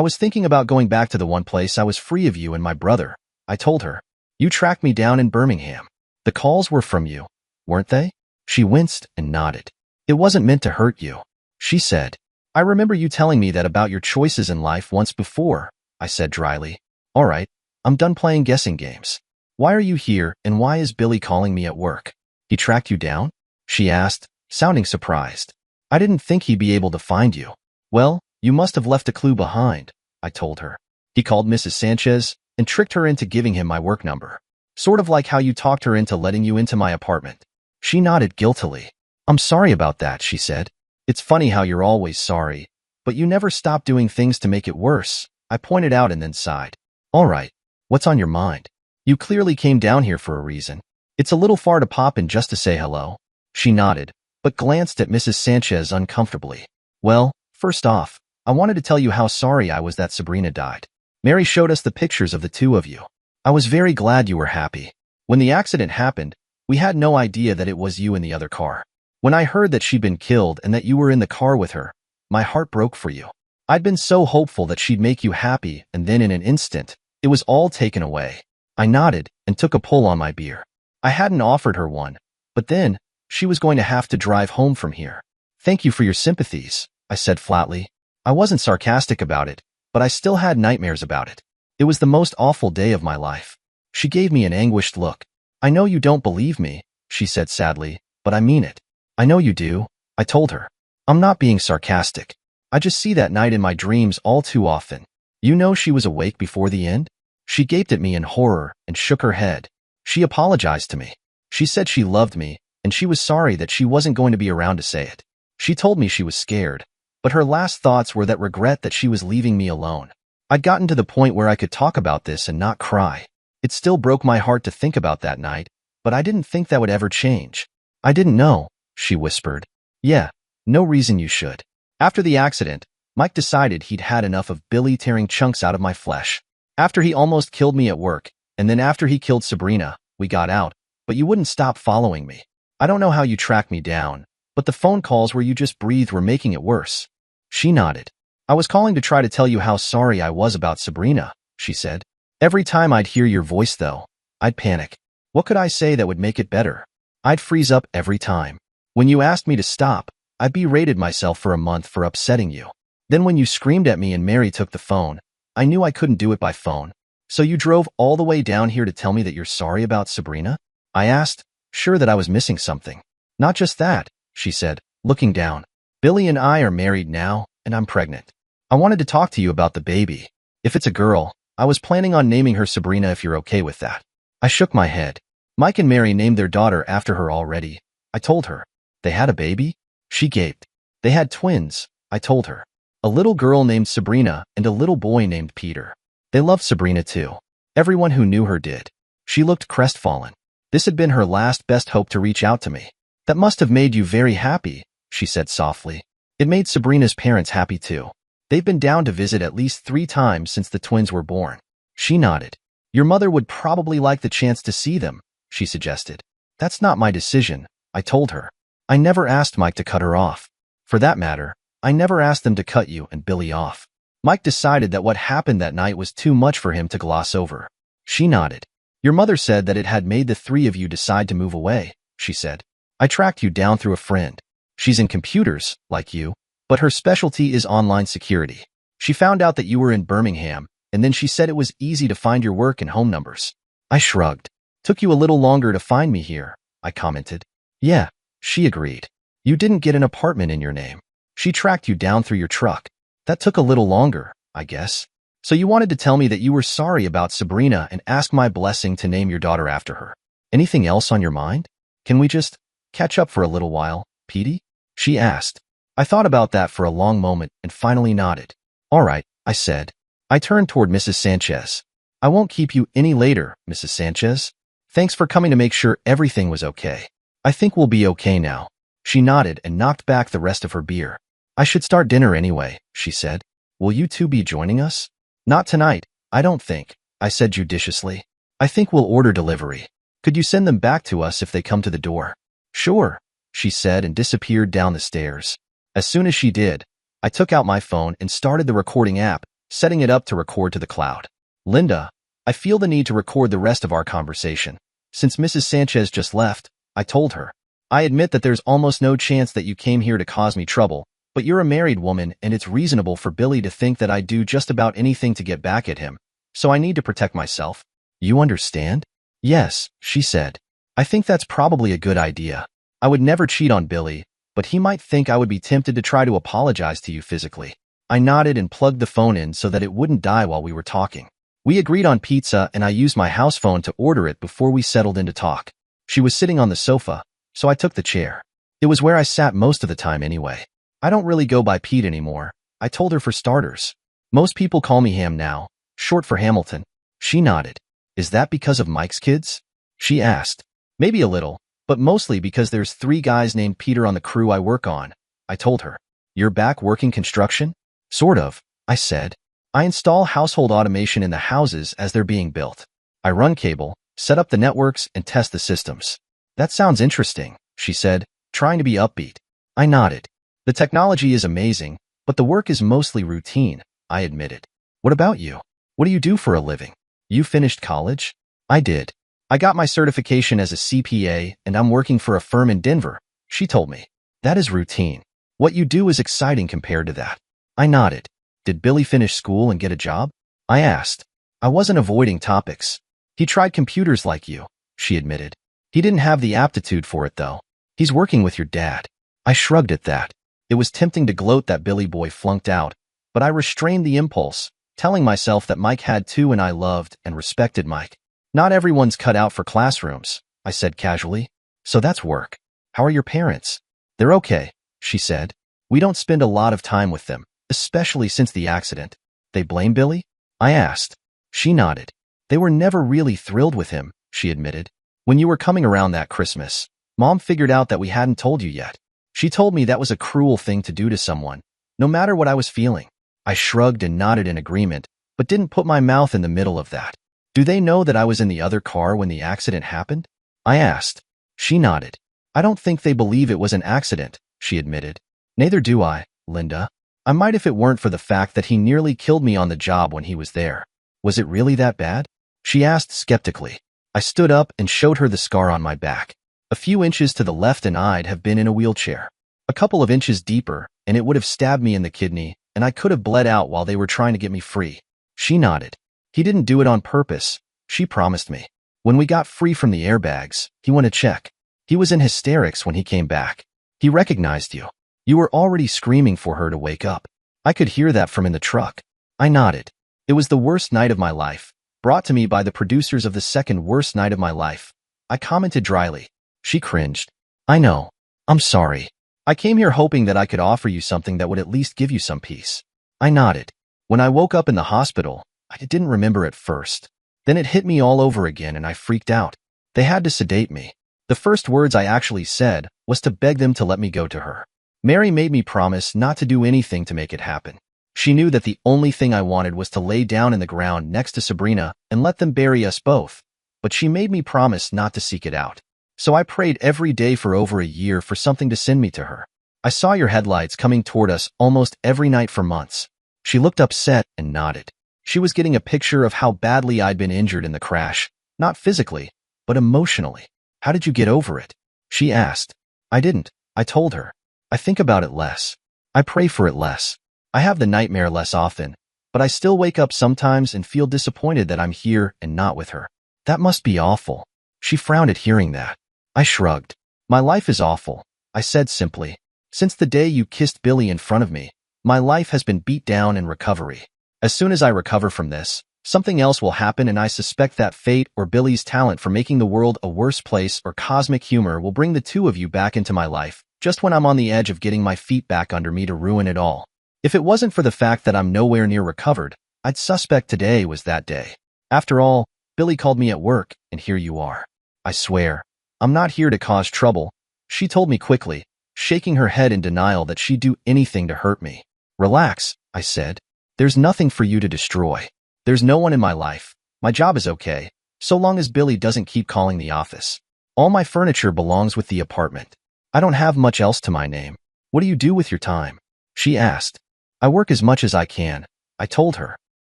was thinking about going back to the one place I was free of you and my brother, I told her. You tracked me down in Birmingham. The calls were from you, weren't they? She winced and nodded. It wasn't meant to hurt you, she said. I remember you telling me that about your choices in life once before, I said dryly. All right, I'm done playing guessing games. Why are you here, and why is Billy calling me at work? He tracked you down? She asked, sounding surprised. I didn't think he'd be able to find you. Well, you must have left a clue behind, I told her. He called Mrs. Sanchez and tricked her into giving him my work number. Sort of like how you talked her into letting you into my apartment. She nodded guiltily. I'm sorry about that, she said. It's funny how you're always sorry, but you never stop doing things to make it worse, I pointed out and then sighed. All right, what's on your mind? You clearly came down here for a reason. It's a little far to pop in just to say hello. She nodded, but glanced at Mrs. Sanchez uncomfortably. Well, first off, I wanted to tell you how sorry I was that Sabrina died. Mary showed us the pictures of the two of you. I was very glad you were happy. When the accident happened, we had no idea that it was you in the other car. When I heard that she'd been killed and that you were in the car with her, my heart broke for you. I'd been so hopeful that she'd make you happy, and then in an instant, it was all taken away. I nodded and took a pull on my beer. I hadn't offered her one, but then, she was going to have to drive home from here. Thank you for your sympathies, I said flatly. I wasn't sarcastic about it, but I still had nightmares about it. It was the most awful day of my life. She gave me an anguished look. I know you don't believe me, she said sadly, but I mean it. I know you do, I told her. I'm not being sarcastic. I just see that night in my dreams all too often. You know she was awake before the end? She gaped at me in horror and shook her head. She apologized to me. She said she loved me, and she was sorry that she wasn't going to be around to say it. She told me she was scared, but her last thoughts were that regret that she was leaving me alone. I'd gotten to the point where I could talk about this and not cry. It still broke my heart to think about that night, but I didn't think that would ever change. I didn't know, she whispered. Yeah, no reason you should. After the accident, Mike decided he'd had enough of Billy tearing chunks out of my flesh. After he almost killed me at work, and then after he killed Sabrina, we got out, but you wouldn't stop following me. I don't know how you tracked me down, but the phone calls where you just breathed were making it worse. She nodded. I was calling to try to tell you how sorry I was about Sabrina, she said. Every time I'd hear your voice, though, I'd panic. What could I say that would make it better? I'd freeze up every time. When you asked me to stop, I berated myself for a month for upsetting you. Then when you screamed at me and Mary took the phone, I knew I couldn't do it by phone. So you drove all the way down here to tell me that you're sorry about Sabrina? I asked, sure that I was missing something. Not just that, she said, looking down. Billy and I are married now, and I'm pregnant. I wanted to talk to you about the baby. If it's a girl, I was planning on naming her Sabrina if you're okay with that. I shook my head. Mike and Mary named their daughter after her already, I told her. They had a baby? She gaped. They had twins, I told her. A little girl named Sabrina and a little boy named Peter. They loved Sabrina too. Everyone who knew her did. She looked crestfallen. This had been her last best hope to reach out to me. That must have made you very happy, she said softly. It made Sabrina's parents happy too. They've been down to visit at least 3 times since the twins were born. She nodded. Your mother would probably like the chance to see them, she suggested. That's not my decision, I told her. I never asked Mike to cut her off. For that matter, I never asked them to cut you and Billy off. Mike decided that what happened that night was too much for him to gloss over. She nodded. Your mother said that it had made the three of you decide to move away, she said. I tracked you down through a friend. She's in computers, like you, but her specialty is online security. She found out that you were in Birmingham, and then she said it was easy to find your work and home numbers. I shrugged. Took you a little longer to find me here, I commented. Yeah, she agreed. You didn't get an apartment in your name. She tracked you down through your truck. That took a little longer, I guess. So you wanted to tell me that you were sorry about Sabrina and ask my blessing to name your daughter after her. Anything else on your mind? Can we just catch up for a little while, Petey? She asked. I thought about that for a long moment and finally nodded. All right, I said. I turned toward Mrs. Sanchez. I won't keep you any later, Mrs. Sanchez. Thanks for coming to make sure everything was okay. I think we'll be okay now. She nodded and knocked back the rest of her beer. I should start dinner anyway, she said. Will you two be joining us? Not tonight, I don't think, I said judiciously. I think we'll order delivery. Could you send them back to us if they come to the door? Sure, she said and disappeared down the stairs. As soon as she did, I took out my phone and started the recording app, setting it up to record to the cloud. Linda, I feel the need to record the rest of our conversation. Since Mrs. Sanchez just left, I told her. I admit that there's almost no chance that you came here to cause me trouble, but you're a married woman and it's reasonable for Billy to think that I'd do just about anything to get back at him, so I need to protect myself. You understand? Yes, she said. I think that's probably a good idea. I would never cheat on Billy, but he might think I would be tempted to try to apologize to you physically. I nodded and plugged the phone in so that it wouldn't die while we were talking. We agreed on pizza and I used my house phone to order it before we settled in to talk. She was sitting on the sofa, so I took the chair. It was where I sat most of the time anyway. I don't really go by Pete anymore, I told her for starters. Most people call me Ham now, short for Hamilton. She nodded. Is that because of Mike's kids? She asked. Maybe a little, but mostly because there's 3 guys named Peter on the crew I work on, I told her. You're back working construction? Sort of, I said. I install household automation in the houses as they're being built. I run cable, set up the networks, and test the systems. That sounds interesting, she said, trying to be upbeat. I nodded. The technology is amazing, but the work is mostly routine, I admitted. What about you? What do you do for a living? You finished college? I did. I got my certification as a CPA and I'm working for a firm in Denver, she told me. That is routine. What you do is exciting compared to that. I nodded. Did Billy finish school and get a job? I asked. I wasn't avoiding topics. He tried computers like you, she admitted. He didn't have the aptitude for it though. He's working with your dad. I shrugged at that. It was tempting to gloat that Billy boy flunked out, but I restrained the impulse, telling myself that Mike had too and I loved and respected Mike. Not everyone's cut out for classrooms, I said casually. So that's work. How are your parents? They're okay, she said. We don't spend a lot of time with them, especially since the accident. They blame Billy? I asked. She nodded. They were never really thrilled with him, she admitted. When you were coming around that Christmas, Mom figured out that we hadn't told you yet. She told me that was a cruel thing to do to someone, no matter what I was feeling. I shrugged and nodded in agreement, but didn't put my mouth in the middle of that. Do they know that I was in the other car when the accident happened? I asked. She nodded. I don't think they believe it was an accident, she admitted. Neither do I, Linda. I might if it weren't for the fact that he nearly killed me on the job when he was there. Was it really that bad? She asked skeptically. I stood up and showed her the scar on my back. A few inches to the left and I'd have been in a wheelchair. A couple of inches deeper, and it would have stabbed me in the kidney, and I could have bled out while they were trying to get me free. She nodded. He didn't do it on purpose, she promised me. When we got free from the airbags, he went to check. He was in hysterics when he came back. He recognized you. You were already screaming for her to wake up. I could hear that from in the truck. I nodded. It was the worst night of my life, brought to me by the producers of the second worst night of my life. I commented dryly. She cringed. I know. I'm sorry. I came here hoping that I could offer you something that would at least give you some peace. I nodded. When I woke up in the hospital, I didn't remember at first. Then it hit me all over again and I freaked out. They had to sedate me. The first words I actually said was to beg them to let me go to her. Mary made me promise not to do anything to make it happen. She knew that the only thing I wanted was to lay down in the ground next to Sabrina and let them bury us both, but she made me promise not to seek it out. So I prayed every day for over a year for something to send me to her. I saw your headlights coming toward us almost every night for months. She looked upset and nodded. She was getting a picture of how badly I'd been injured in the crash, not physically, but emotionally. How did you get over it? She asked. I didn't, I told her. I think about it less. I pray for it less. I have the nightmare less often, but I still wake up sometimes and feel disappointed that I'm here and not with her. That must be awful. She frowned at hearing that. I shrugged. My life is awful, I said simply. Since the day you kissed Billy in front of me, my life has been beat down in recovery. As soon as I recover from this, something else will happen, and I suspect that fate or Billy's talent for making the world a worse place or cosmic humor will bring the two of you back into my life, just when I'm on the edge of getting my feet back under me to ruin it all. If it wasn't for the fact that I'm nowhere near recovered, I'd suspect today was that day. After all, Billy called me at work, and here you are. I swear, I'm not here to cause trouble, she told me quickly, shaking her head in denial that she'd do anything to hurt me. Relax, I said. There's nothing for you to destroy. There's no one in my life. My job is okay, so long as Billy doesn't keep calling the office. All my furniture belongs with the apartment. I don't have much else to my name. What do you do with your time? She asked. I work as much as I can, I told her.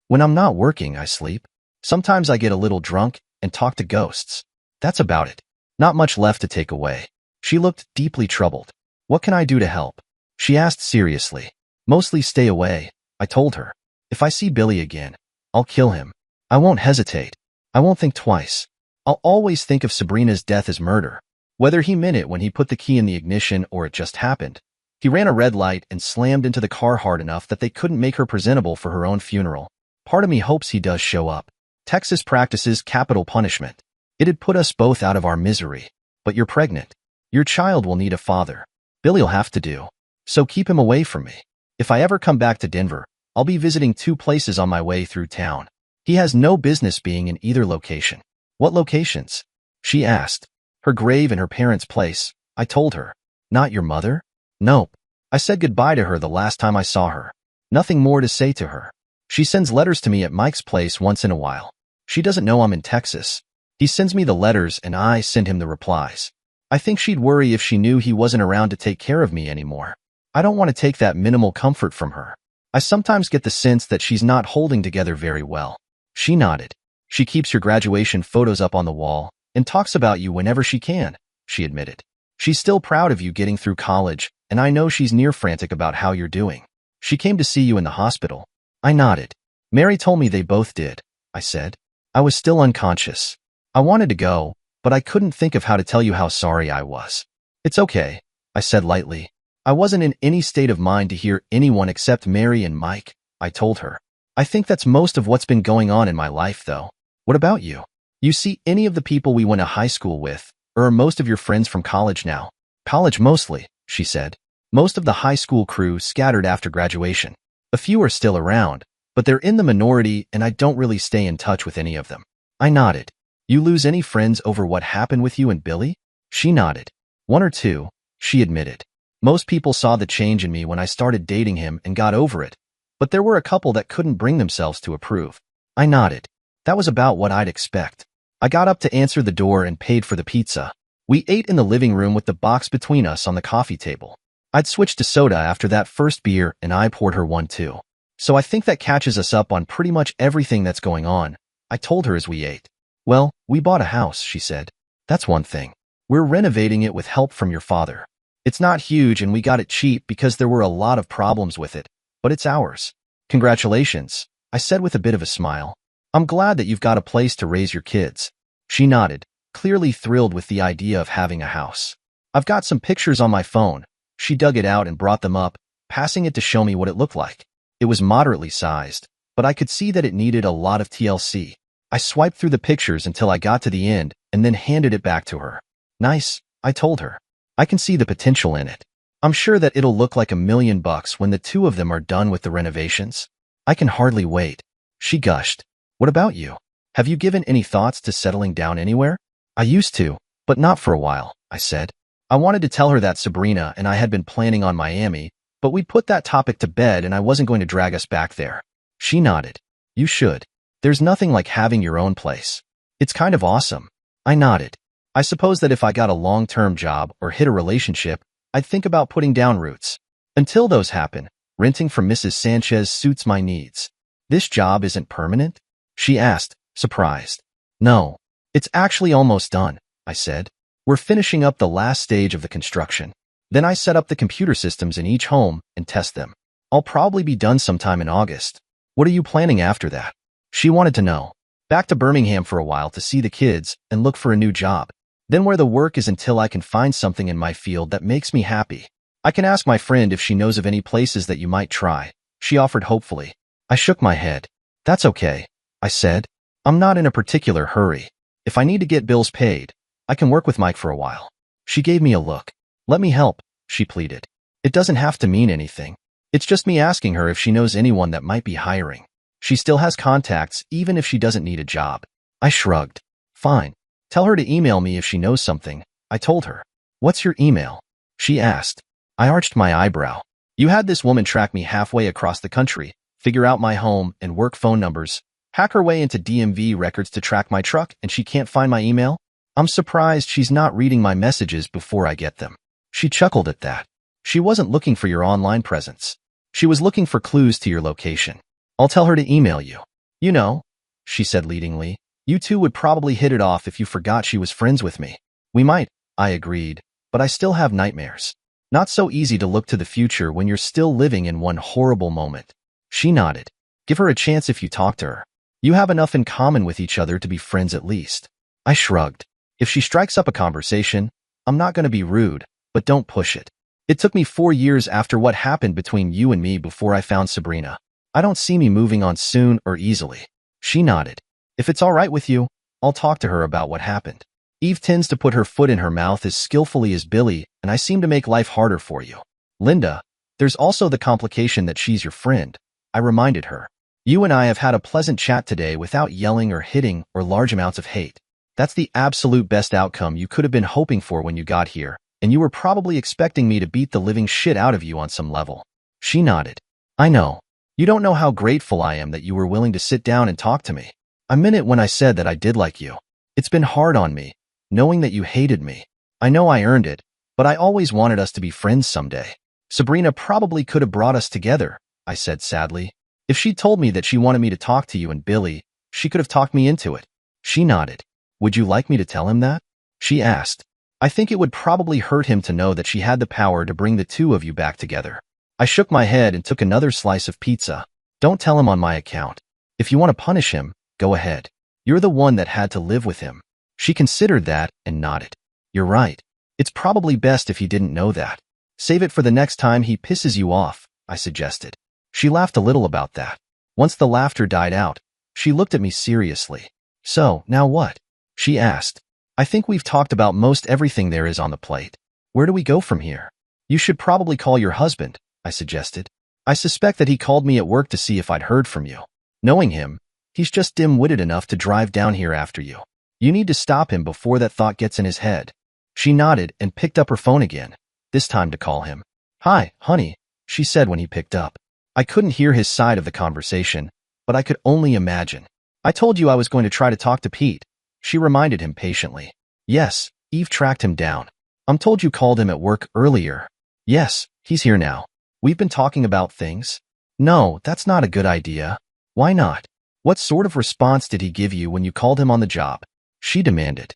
When I'm not working, I sleep. Sometimes I get a little drunk and talk to ghosts. That's about it. Not much left to take away. She looked deeply troubled. What can I do to help? She asked seriously. Mostly stay away, I told her. If I see Billy again, I'll kill him. I won't hesitate. I won't think twice. I'll always think of Sabrina's death as murder, whether he meant it when he put the key in the ignition or it just happened. He ran a red light and slammed into the car hard enough that they couldn't make her presentable for her own funeral. Part of me hopes he does show up. Texas practices capital punishment. It'd put us both out of our misery. But you're pregnant. Your child will need a father. Billy'll have to do. So keep him away from me. If I ever come back to Denver, I'll be visiting 2 places on my way through town. He has no business being in either location. What locations? She asked. Her grave and her parents' place, I told her. Not your mother? Nope. I said goodbye to her the last time I saw her. Nothing more to say to her. She sends letters to me at Mike's place once in a while. She doesn't know I'm in Texas. He sends me the letters and I send him the replies. I think she'd worry if she knew he wasn't around to take care of me anymore. I don't want to take that minimal comfort from her. I sometimes get the sense that she's not holding together very well. She nodded. She keeps your graduation photos up on the wall and talks about you whenever she can, she admitted. She's still proud of you getting through college, and I know she's near frantic about how you're doing. She came to see you in the hospital. I nodded. Mary told me they both did, I said. I was still unconscious. I wanted to go, but I couldn't think of how to tell you how sorry I was. It's okay, I said lightly. I wasn't in any state of mind to hear anyone except Mary and Mike, I told her. I think that's most of what's been going on in my life, though. What about you? You see any of the people we went to high school with, or are most of your friends from college now? College mostly, she said. Most of the high school crew scattered after graduation. A few are still around, but they're in the minority and I don't really stay in touch with any of them. I nodded. You lose any friends over what happened with you and Billy? She nodded. 1 or 2, she admitted. Most people saw the change in me when I started dating him and got over it, but there were a couple that couldn't bring themselves to approve. I nodded. That was about what I'd expect. I got up to answer the door and paid for the pizza. We ate in the living room with the box between us on the coffee table. I'd switched to soda after that first beer and I poured her one too. So I think that catches us up on pretty much everything that's going on, I told her as we ate. Well, we bought a house, she said. That's one thing. We're renovating it with help from your father. It's not huge and we got it cheap because there were a lot of problems with it, but it's ours. Congratulations, I said with a bit of a smile. I'm glad that you've got a place to raise your kids. She nodded, clearly thrilled with the idea of having a house. I've got some pictures on my phone. She dug it out and brought them up, passing it to show me what it looked like. It was moderately sized, but I could see that it needed a lot of TLC. I swiped through the pictures until I got to the end and then handed it back to her. Nice, I told her. I can see the potential in it. I'm sure that it'll look like $1 million when the 2 of them are done with the renovations. I can hardly wait. She gushed. What about you? Have you given any thoughts to settling down anywhere? I used to, but not for a while, I said. I wanted to tell her that Sabrina and I had been planning on Miami, but we'd put that topic to bed and I wasn't going to drag us back there. She nodded. You should. There's nothing like having your own place. It's kind of awesome. I nodded. I suppose that if I got a long-term job or hit a relationship, I'd think about putting down roots. Until those happen, renting from Mrs. Sanchez suits my needs. This job isn't permanent? She asked, surprised. No, it's actually almost done, I said. We're finishing up the last stage of the construction. Then I set up the computer systems in each home and test them. I'll probably be done sometime in August. What are you planning after that? She wanted to know. Back to Birmingham for a while to see the kids and look for a new job. Then where the work is until I can find something in my field that makes me happy. I can ask my friend if she knows of any places that you might try, she offered hopefully. I shook my head. That's okay, I said. I'm not in a particular hurry. If I need to get bills paid, I can work with Mike for a while. She gave me a look. Let me help, she pleaded. It doesn't have to mean anything. It's just me asking her if she knows anyone that might be hiring. She still has contacts even if she doesn't need a job. I shrugged. Fine. Tell her to email me if she knows something, I told her. What's your email? She asked. I arched my eyebrow. You had this woman track me halfway across the country, figure out my home and work phone numbers, hack her way into DMV records to track my truck, and she can't find my email? I'm surprised she's not reading my messages before I get them. She chuckled at that. She wasn't looking for your online presence. She was looking for clues to your location. I'll tell her to email you. You know, she said leadingly, you two would probably hit it off if you forgot she was friends with me. We might, I agreed, but I still have nightmares. Not so easy to look to the future when you're still living in one horrible moment. She nodded. Give her a chance if you talk to her. You have enough in common with each other to be friends at least. I shrugged. If she strikes up a conversation, I'm not going to be rude, but don't push it. It took me 4 years after what happened between you and me before I found Sabrina. I don't see me moving on soon or easily. She nodded. If it's all right with you, I'll talk to her about what happened. Eve tends to put her foot in her mouth as skillfully as Billy, and I seem to make life harder for you. Linda, there's also the complication that she's your friend, I reminded her. You and I have had a pleasant chat today without yelling or hitting or large amounts of hate. That's the absolute best outcome you could have been hoping for when you got here, and you were probably expecting me to beat the living shit out of you on some level. She nodded. I know. You don't know how grateful I am that you were willing to sit down and talk to me. I meant it when I said that I did like you. It's been hard on me, knowing that you hated me. I know I earned it, but I always wanted us to be friends someday. Sabrina probably could have brought us together, I said sadly. If she'd told me that she wanted me to talk to you and Billy, she could have talked me into it. She nodded. Would you like me to tell him that? She asked. I think it would probably hurt him to know that she had the power to bring the two of you back together. I shook my head and took another slice of pizza. Don't tell him on my account. If you want to punish him, go ahead. You're the one that had to live with him. She considered that and nodded. You're right. It's probably best if he didn't know that. Save it for the next time he pisses you off, I suggested. She laughed a little about that. Once the laughter died out, she looked at me seriously. So, now what? She asked. I think we've talked about most everything there is on the plate. Where do we go from here? You should probably call your husband, I suggested. I suspect that he called me at work to see if I'd heard from you. Knowing him, he's just dim-witted enough to drive down here after you. You need to stop him before that thought gets in his head. She nodded and picked up her phone again, this time to call him. Hi, honey, she said when he picked up. I couldn't hear his side of the conversation, but I could only imagine. I told you I was going to try to talk to Pete, she reminded him patiently. Yes, Eve tracked him down. I'm told you called him at work earlier. Yes, he's here now. We've been talking about things. No, that's not a good idea. Why not? What sort of response did he give you when you called him on the job? She demanded.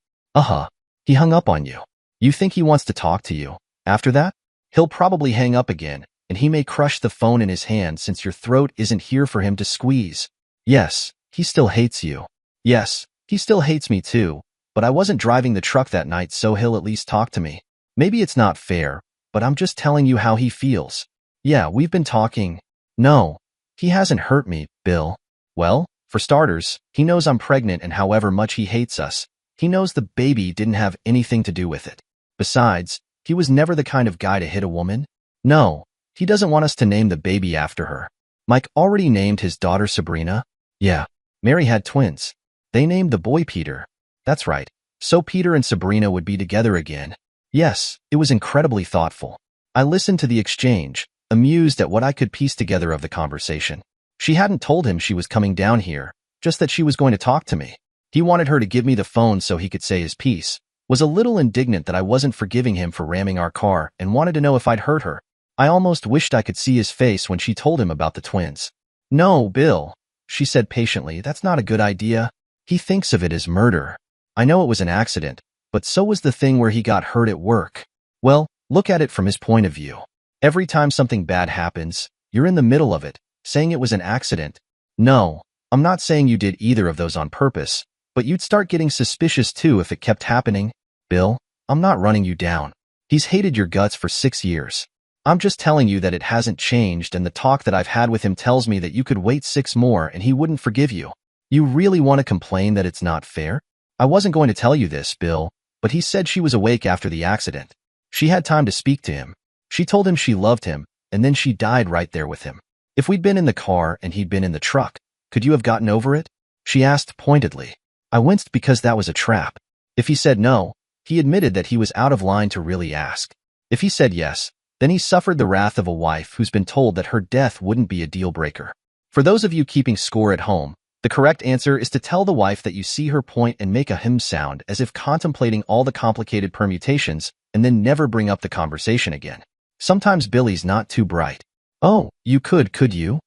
He hung up on you. You think he wants to talk to you? After that? He'll probably hang up again, and he may crush the phone in his hand since your throat isn't here for him to squeeze. Yes, he still hates you. Yes, he still hates me too, but I wasn't driving the truck that night, so he'll at least talk to me. Maybe it's not fair, but I'm just telling you how he feels. Yeah, we've been talking. No, he hasn't hurt me, Bill. Well, for starters, he knows I'm pregnant, and however much he hates us, he knows the baby didn't have anything to do with it. Besides, he was never the kind of guy to hit a woman. No, he doesn't want us to name the baby after her. Mike already named his daughter Sabrina. Yeah, Mary had twins. They named the boy Peter. That's right. So Peter and Sabrina would be together again. Yes, it was incredibly thoughtful. I listened to the exchange, amused at what I could piece together of the conversation. She hadn't told him she was coming down here, just that she was going to talk to me. He wanted her to give me the phone so he could say his piece, Was a little indignant that I wasn't forgiving him for ramming our car and wanted to know if I'd hurt her. I almost wished I could see his face when she told him about the twins. No, Bill, she said patiently, that's not a good idea. He thinks of it as murder. I know it was an accident, but so was the thing where he got hurt at work. Well, look at it from his point of view. Every time something bad happens, you're in the middle of it, saying it was an accident. No, I'm not saying you did either of those on purpose, but you'd start getting suspicious too if it kept happening. Bill, I'm not running you down. He's hated your guts for 6 years. I'm just telling you that it hasn't changed, and the talk that I've had with him tells me that you could wait 6 more and he wouldn't forgive you. You really want to complain that it's not fair? I wasn't going to tell you this, Bill, but he said she was awake after the accident. She had time to speak to him. She told him she loved him, and then she died right there with him. If we'd been in the car and he'd been in the truck, could you have gotten over it? She asked pointedly. I winced because that was a trap. If he said no, he admitted that he was out of line to really ask. If he said yes, then he suffered the wrath of a wife who's been told that her death wouldn't be a deal breaker. For those of you keeping score at home, the correct answer is to tell the wife that you see her point and make a sound as if contemplating all the complicated permutations and then never bring up the conversation again. Sometimes Billy's not too bright. Oh, you could you?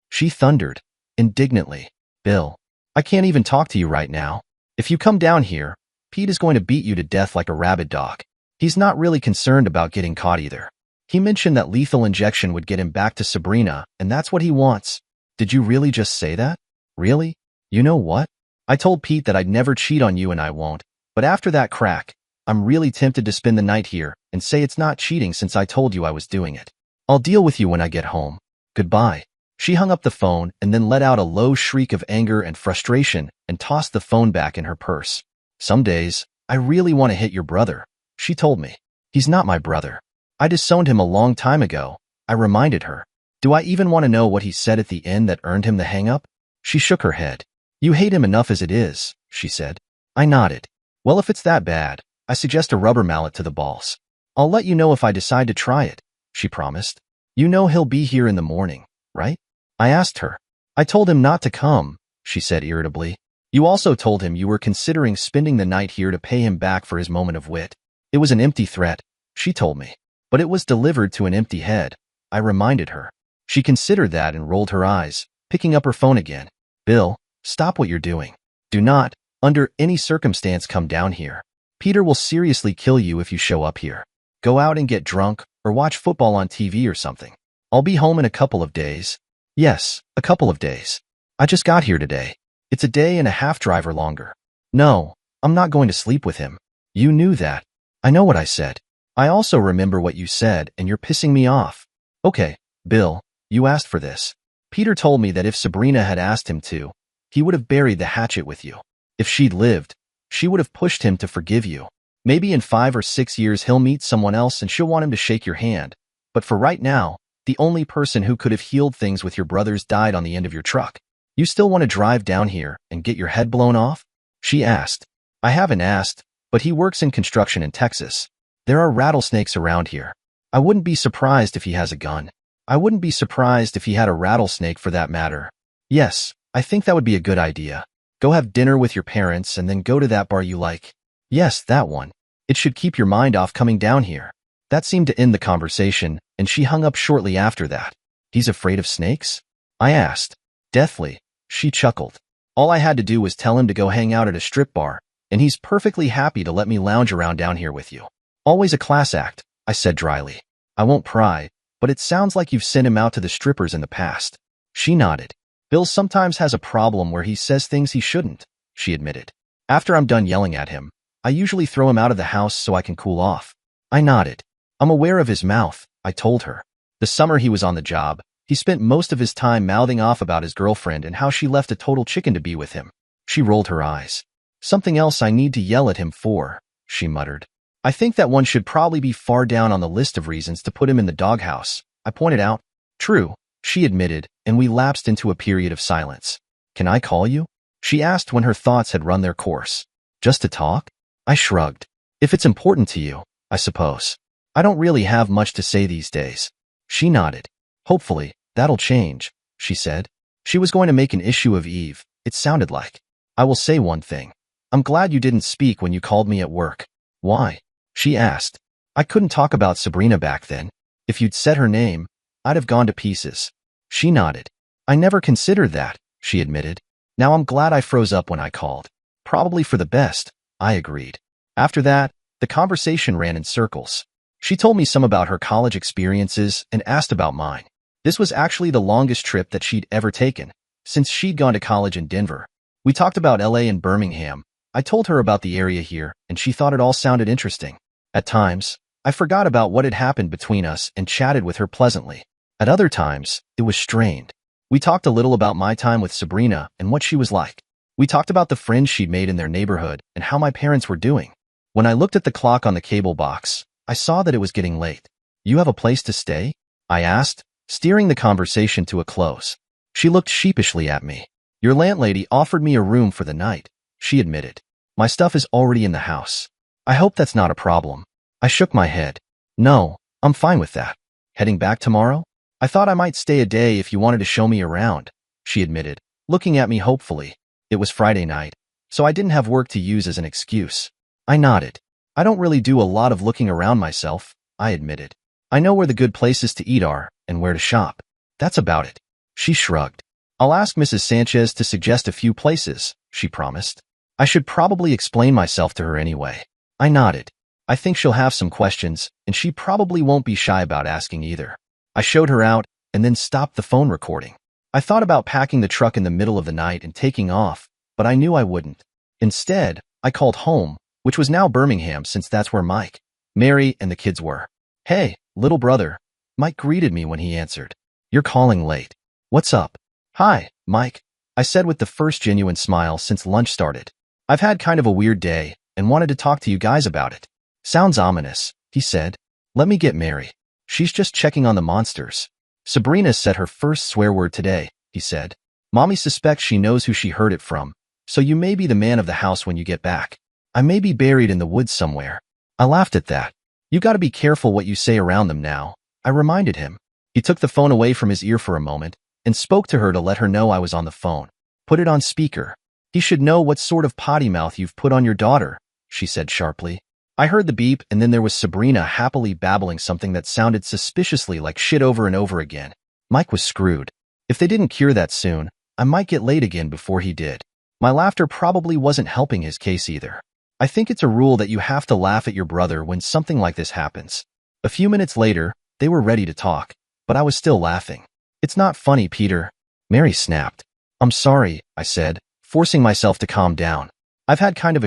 She thundered, indignantly. Bill, I can't even talk to you right now. If you come down here, Pete is going to beat you to death like a rabid dog. He's not really concerned about getting caught either. He mentioned that lethal injection would get him back to Sabrina, and that's what he wants. Did you really just say that? Really? You know what? I told Pete that I'd never cheat on you and I won't, but after that crack, I'm really tempted to spend the night here and say it's not cheating since I told you I was doing it. I'll deal with you when I get home. Goodbye. She hung up the phone and then let out a low shriek of anger and frustration and tossed the phone back in her purse. Some days, I really want to hit your brother, she told me. He's not my brother. I disowned him a long time ago, I reminded her. Do I even want to know what he said at the end that earned him the hang-up? She shook her head. You hate him enough as it is, she said. I nodded. Well, if it's that bad, I suggest a rubber mallet to the balls. I'll let you know if I decide to try it, she promised. You know he'll be here in the morning, right? I asked her. I told him not to come, she said irritably. You also told him you were considering spending the night here to pay him back for his moment of wit. It was an empty threat, she told me. But it was delivered to an empty head, I reminded her. She considered that and rolled her eyes, picking up her phone again. Bill, stop what you're doing. Do not, under any circumstance, come down here. Peter will seriously kill you if you show up here. Go out and get drunk, or watch football on TV or something. I'll be home in a couple of days. Yes, a couple of days. I just got here today. It's a day and a half drive or longer. No, I'm not going to sleep with him. You knew that. I know what I said. I also remember what you said, and you're pissing me off. Okay, Bill, you asked for this. Peter told me that if Sabrina had asked him to, he would have buried the hatchet with you. If she'd lived, she would have pushed him to forgive you. Maybe in 5 or 6 years he'll meet someone else and she'll want him to shake your hand. But for right now, the only person who could have healed things with your brothers died on the end of your truck. You still want to drive down here and get your head blown off? She asked. I haven't asked, but he works in construction in Texas. There are rattlesnakes around here. I wouldn't be surprised if he has a gun. I wouldn't be surprised if he had a rattlesnake for that matter. Yes, I think that would be a good idea. Go have dinner with your parents and then go to that bar you like. Yes, that one. It should keep your mind off coming down here. That seemed to end the conversation, and she hung up shortly after that. He's afraid of snakes? I asked. Deathly, she chuckled. All I had to do was tell him to go hang out at a strip bar, and he's perfectly happy to let me lounge around down here with you. Always a class act, I said dryly. I won't pry, but it sounds like you've sent him out to the strippers in the past. She nodded. Bill sometimes has a problem where he says things he shouldn't, she admitted. After I'm done yelling at him, I usually throw him out of the house so I can cool off. I nodded. I'm aware of his mouth, I told her. The summer he was on the job, he spent most of his time mouthing off about his girlfriend and how she left a total chicken to be with him. She rolled her eyes. Something else I need to yell at him for, she muttered. I think that one should probably be far down on the list of reasons to put him in the doghouse, I pointed out. True, she admitted, and we lapsed into a period of silence. Can I call you? She asked when her thoughts had run their course. Just to talk? I shrugged. If it's important to you, I suppose. I don't really have much to say these days. She nodded. Hopefully, that'll change, she said. She was going to make an issue of Eve, it sounded like. I will say one thing. I'm glad you didn't speak when you called me at work. Why? She asked. I couldn't talk about Sabrina back then. If you'd said her name, I'd have gone to pieces. She nodded. I never considered that, she admitted. Now I'm glad I froze up when I called. Probably for the best, I agreed. After that, the conversation ran in circles. She told me some about her college experiences and asked about mine. This was actually the longest trip that she'd ever taken, since she'd gone to college in Denver. We talked about LA and Birmingham. I told her about the area here, and she thought it all sounded interesting. At times, I forgot about what had happened between us and chatted with her pleasantly. At other times, it was strained. We talked a little about my time with Sabrina and what she was like. We talked about the friends she'd made in their neighborhood and how my parents were doing. When I looked at the clock on the cable box, I saw that it was getting late. You have a place to stay? I asked, steering the conversation to a close. She looked sheepishly at me. Your landlady offered me a room for the night, she admitted. My stuff is already in the house. I hope that's not a problem. I shook my head. No, I'm fine with that. Heading back tomorrow? I thought I might stay a day if you wanted to show me around, she admitted, looking at me hopefully. It was Friday night, so I didn't have work to use as an excuse. I nodded. I don't really do a lot of looking around myself, I admitted. I know where the good places to eat are and where to shop. That's about it. She shrugged. I'll ask Mrs. Sanchez to suggest a few places, she promised. I should probably explain myself to her anyway. I nodded. I think she'll have some questions, and she probably won't be shy about asking either. I showed her out and then stopped the phone recording. I thought about packing the truck in the middle of the night and taking off, but I knew I wouldn't. Instead, I called home, which was now Birmingham since that's where Mike, Mary, and the kids were. Hey, little brother. Mike greeted me when he answered. You're calling late. What's up? Hi, Mike, I said with the first genuine smile since lunch started. I've had kind of a weird day and wanted to talk to you guys about it. Sounds ominous, he said. Let me get Mary. She's just checking on the monsters. Sabrina said her first swear word today, he said. Mommy suspects she knows who she heard it from, so you may be the man of the house when you get back. I may be buried in the woods somewhere. I laughed at that. You gotta be careful what you say around them now, I reminded him. He took the phone away from his ear for a moment and spoke to her to let her know I was on the phone. Put it on speaker. He should know what sort of potty mouth you've put on your daughter, she said sharply. I heard the beep and then there was Sabrina happily babbling something that sounded suspiciously like shit over and over again. Mike was screwed. If they didn't cure that soon, I might get laid again before he did. My laughter probably wasn't helping his case either. I think it's a rule that you have to laugh at your brother when something like this happens. A few minutes later, they were ready to talk, but I was still laughing. It's not funny, Peter. Mary snapped. I'm sorry, I said, forcing myself to calm down. I've had kind of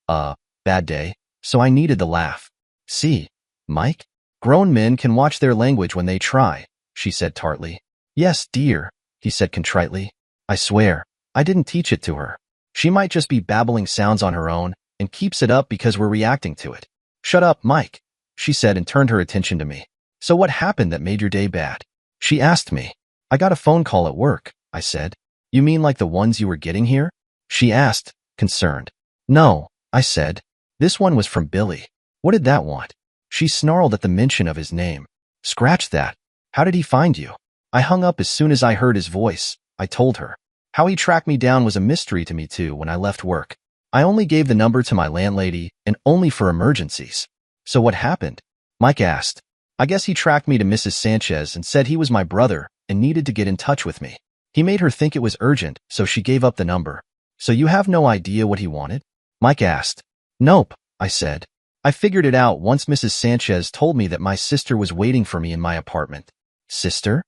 a bad day, so I needed the laugh. See, Mike? Grown men can watch their language when they try, she said tartly. Yes, dear, he said contritely. I swear, I didn't teach it to her. She might just be babbling sounds on her own and keeps it up because we're reacting to it. Shut up, Mike, she said and turned her attention to me. So what happened that made your day bad? She asked me. I got a phone call at work, I said. You mean like the ones you were getting here? She asked, concerned. No, I said. This one was from Billy. What did that want? She snarled at the mention of his name. Scratch that. How did he find you? I hung up as soon as I heard his voice, I told her. How he tracked me down was a mystery to me too when I left work. I only gave the number to my landlady and only for emergencies. So what happened? Mike asked. I guess he tracked me to Mrs. Sanchez and said he was my brother and needed to get in touch with me. He made her think it was urgent, so she gave up the number. So you have no idea what he wanted? Mike asked. Nope, I said. I figured it out once Mrs. Sanchez told me that my sister was waiting for me in my apartment. Sister?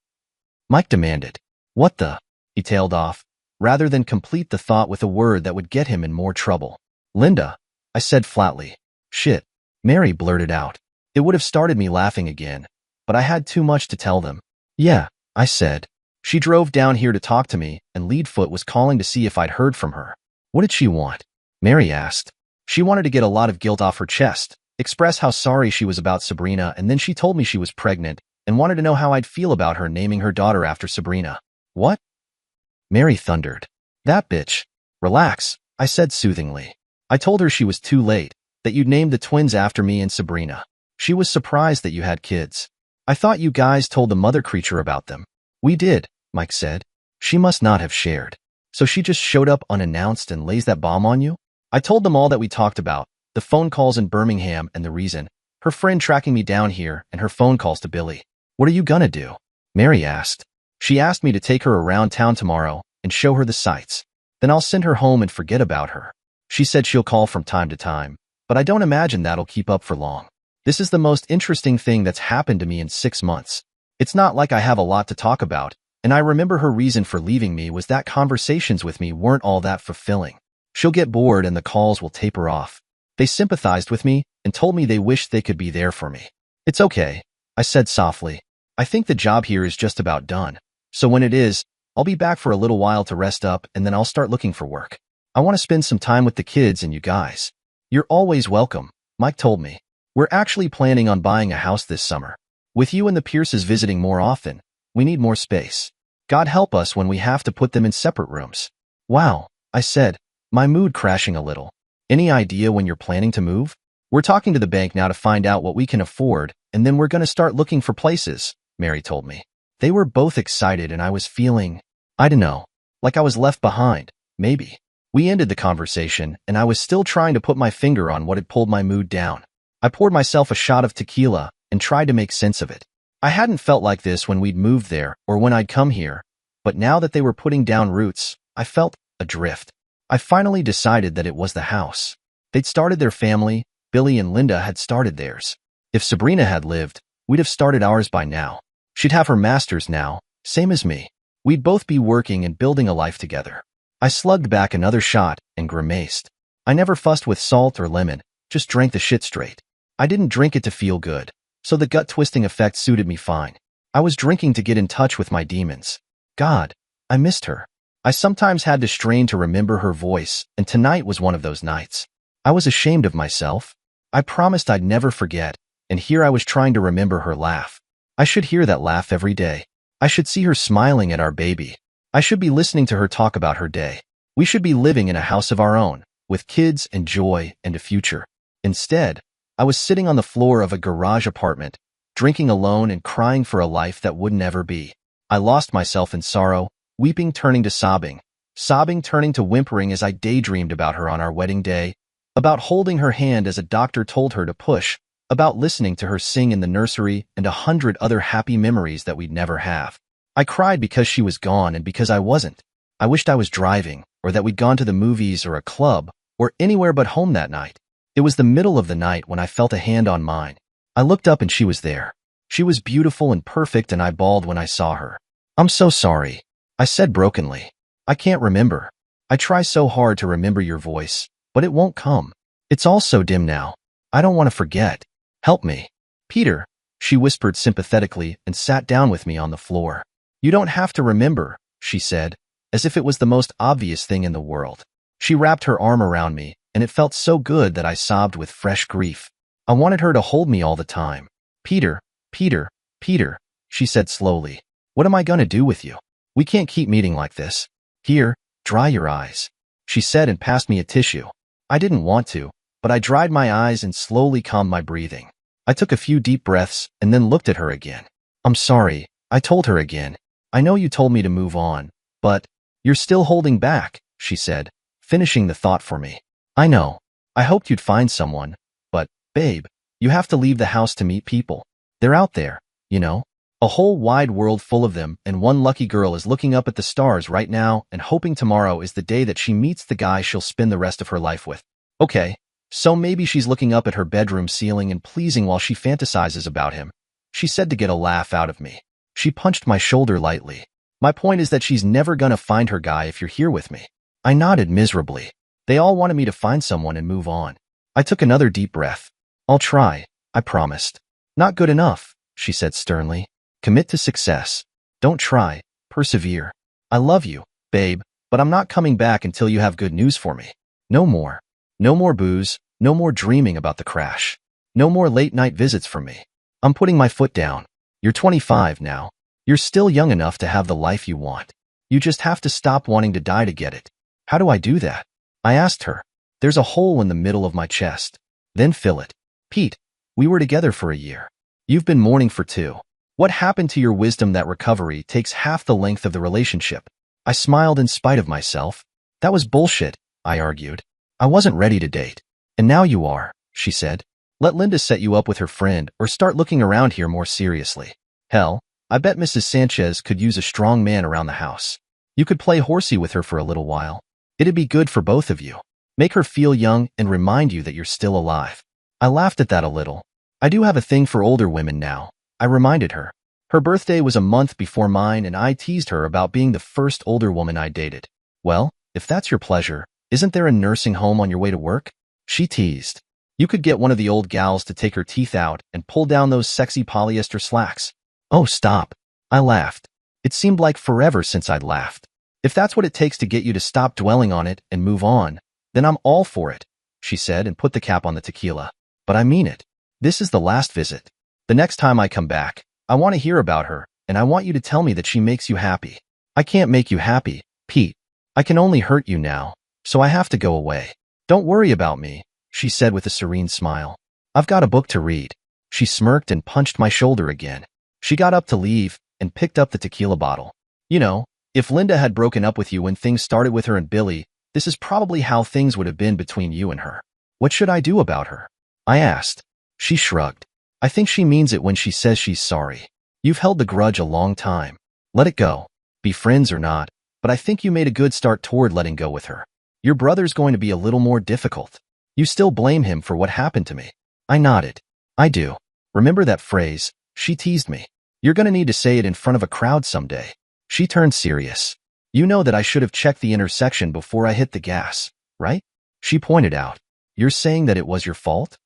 Mike demanded. What the? He tailed off, rather than complete the thought with a word that would get him in more trouble. Linda, I said flatly. Shit, Mary blurted out. It would have started me laughing again, but I had too much to tell them. Yeah, I said. She drove down here to talk to me, and Leadfoot was calling to see if I'd heard from her. What did she want? Mary asked. She wanted to get a lot of guilt off her chest, express how sorry she was about Sabrina, and then she told me she was pregnant and wanted to know how I'd feel about her naming her daughter after Sabrina. What? Mary thundered. That bitch. Relax, I said soothingly. I told her she was too late, that you'd named the twins after me and Sabrina. She was surprised that you had kids. I thought you guys told the mother creature about them. We did, Mike said. She must not have shared. So she just showed up unannounced and lays that bomb on you? I told them all that we talked about, the phone calls in Birmingham and the reason, her friend tracking me down here and her phone calls to Billy. What are you gonna do? Mary asked. She asked me to take her around town tomorrow and show her the sights. Then I'll send her home and forget about her. She said she'll call from time to time, but I don't imagine that'll keep up for long. This is the most interesting thing that's happened to me in 6 months. It's not like I have a lot to talk about, and I remember her reason for leaving me was that conversations with me weren't all that fulfilling. She'll get bored and the calls will taper off. They sympathized with me and told me they wished they could be there for me. It's okay, I said softly. I think the job here is just about done. So when it is, I'll be back for a little while to rest up and then I'll start looking for work. I want to spend some time with the kids and you guys. You're always welcome, Mike told me. We're actually planning on buying a house this summer. With you and the Pierces visiting more often, we need more space. God help us when we have to put them in separate rooms. Wow, I said, my mood crashing a little. Any idea when you're planning to move? We're talking to the bank now to find out what we can afford, and then we're going to start looking for places, Mary told me. They were both excited and I was feeling, I don't know, like I was left behind, maybe. We ended the conversation and I was still trying to put my finger on what had pulled my mood down. I poured myself a shot of tequila and tried to make sense of it. I hadn't felt like this when we'd moved there or when I'd come here, but now that they were putting down roots, I felt adrift. I finally decided that it was the house. They'd started their family, Billy and Linda had started theirs. If Sabrina had lived, we'd have started ours by now. She'd have her master's now, same as me. We'd both be working and building a life together. I slugged back another shot and grimaced. I never fussed with salt or lemon, just drank the shit straight. I didn't drink it to feel good, so the gut-twisting effect suited me fine. I was drinking to get in touch with my demons. God, I missed her. I sometimes had to strain to remember her voice, and tonight was one of those nights. I was ashamed of myself. I promised I'd never forget, and here I was trying to remember her laugh. I should hear that laugh every day. I should see her smiling at our baby. I should be listening to her talk about her day. We should be living in a house of our own, with kids and joy and a future. Instead, I was sitting on the floor of a garage apartment, drinking alone and crying for a life that would never be. I lost myself in sorrow, weeping turning to sobbing, sobbing turning to whimpering as I daydreamed about her on our wedding day, about holding her hand as a doctor told her to push, about listening to her sing in the nursery and 100 other happy memories that we'd never have. I cried because she was gone and because I wasn't. I wished I was driving, or that we'd gone to the movies or a club, or anywhere but home that night. It was the middle of the night when I felt a hand on mine. I looked up and she was there. She was beautiful and perfect and I bawled when I saw her. I'm so sorry, I said brokenly. I can't remember. I try so hard to remember your voice, but it won't come. It's all so dim now. I don't want to forget. Help me. Peter, she whispered sympathetically and sat down with me on the floor. You don't have to remember, she said, as if it was the most obvious thing in the world. She wrapped her arm around me, and it felt so good that I sobbed with fresh grief. I wanted her to hold me all the time. Peter, Peter, Peter, she said slowly. What am I going to do with you? We can't keep meeting like this. Here, dry your eyes, she said and passed me a tissue. I didn't want to, but I dried my eyes and slowly calmed my breathing. I took a few deep breaths and then looked at her again. I'm sorry, I told her again. I know you told me to move on, but you're still holding back, she said, finishing the thought for me. I know. I hoped you'd find someone, but, babe, you have to leave the house to meet people. They're out there, you know? A whole wide world full of them, and one lucky girl is looking up at the stars right now and hoping tomorrow is the day that she meets the guy she'll spend the rest of her life with. Okay, so maybe she's looking up at her bedroom ceiling and pleasing while she fantasizes about him, she said to get a laugh out of me. She punched my shoulder lightly. My point is that she's never gonna find her guy if you're here with me. I nodded miserably. They all wanted me to find someone and move on. I took another deep breath. I'll try, I promised. Not good enough, she said sternly. Commit to success. Don't try, persevere. I love you, babe, but I'm not coming back until you have good news for me. No more. No more booze, no more dreaming about the crash. No more late-night visits from me. I'm putting my foot down. You're 25 now. You're still young enough to have the life you want. You just have to stop wanting to die to get it. How do I do that? I asked her. There's a hole in the middle of my chest. Then fill it. Pete, we were together for a year. You've been mourning for 2. What happened to your wisdom that recovery takes half the length of the relationship? I smiled in spite of myself. That was bullshit, I argued. I wasn't ready to date. And now you are, she said. Let Linda set you up with her friend or start looking around here more seriously. Hell, I bet Mrs. Sanchez could use a strong man around the house. You could play horsey with her for a little while. It'd be good for both of you. Make her feel young and remind you that you're still alive. I laughed at that a little. I do have a thing for older women now, I reminded her. Her birthday was a month before mine and I teased her about being the first older woman I dated. Well, if that's your pleasure, isn't there a nursing home on your way to work? She teased. You could get one of the old gals to take her teeth out and pull down those sexy polyester slacks. Oh, stop. I laughed. It seemed like forever since I'd laughed. If that's what it takes to get you to stop dwelling on it and move on, then I'm all for it, she said and put the cap on the tequila. But I mean it. This is the last visit. The next time I come back, I want to hear about her, and I want you to tell me that she makes you happy. I can't make you happy, Pete. I can only hurt you now, so I have to go away. Don't worry about me, she said with a serene smile. I've got a book to read. She smirked and punched my shoulder again. She got up to leave and picked up the tequila bottle. You know, if Linda had broken up with you when things started with her and Billy, this is probably how things would have been between you and her. What should I do about her? I asked. She shrugged. I think she means it when she says she's sorry. You've held the grudge a long time. Let it go. Be friends or not, but I think you made a good start toward letting go with her. Your brother's going to be a little more difficult. You still blame him for what happened to me. I nodded. I do. Remember that phrase? She teased me. You're going to need to say it in front of a crowd someday. She turned serious. You know that I should have checked the intersection before I hit the gas, right? She pointed out. You're saying that it was your fault?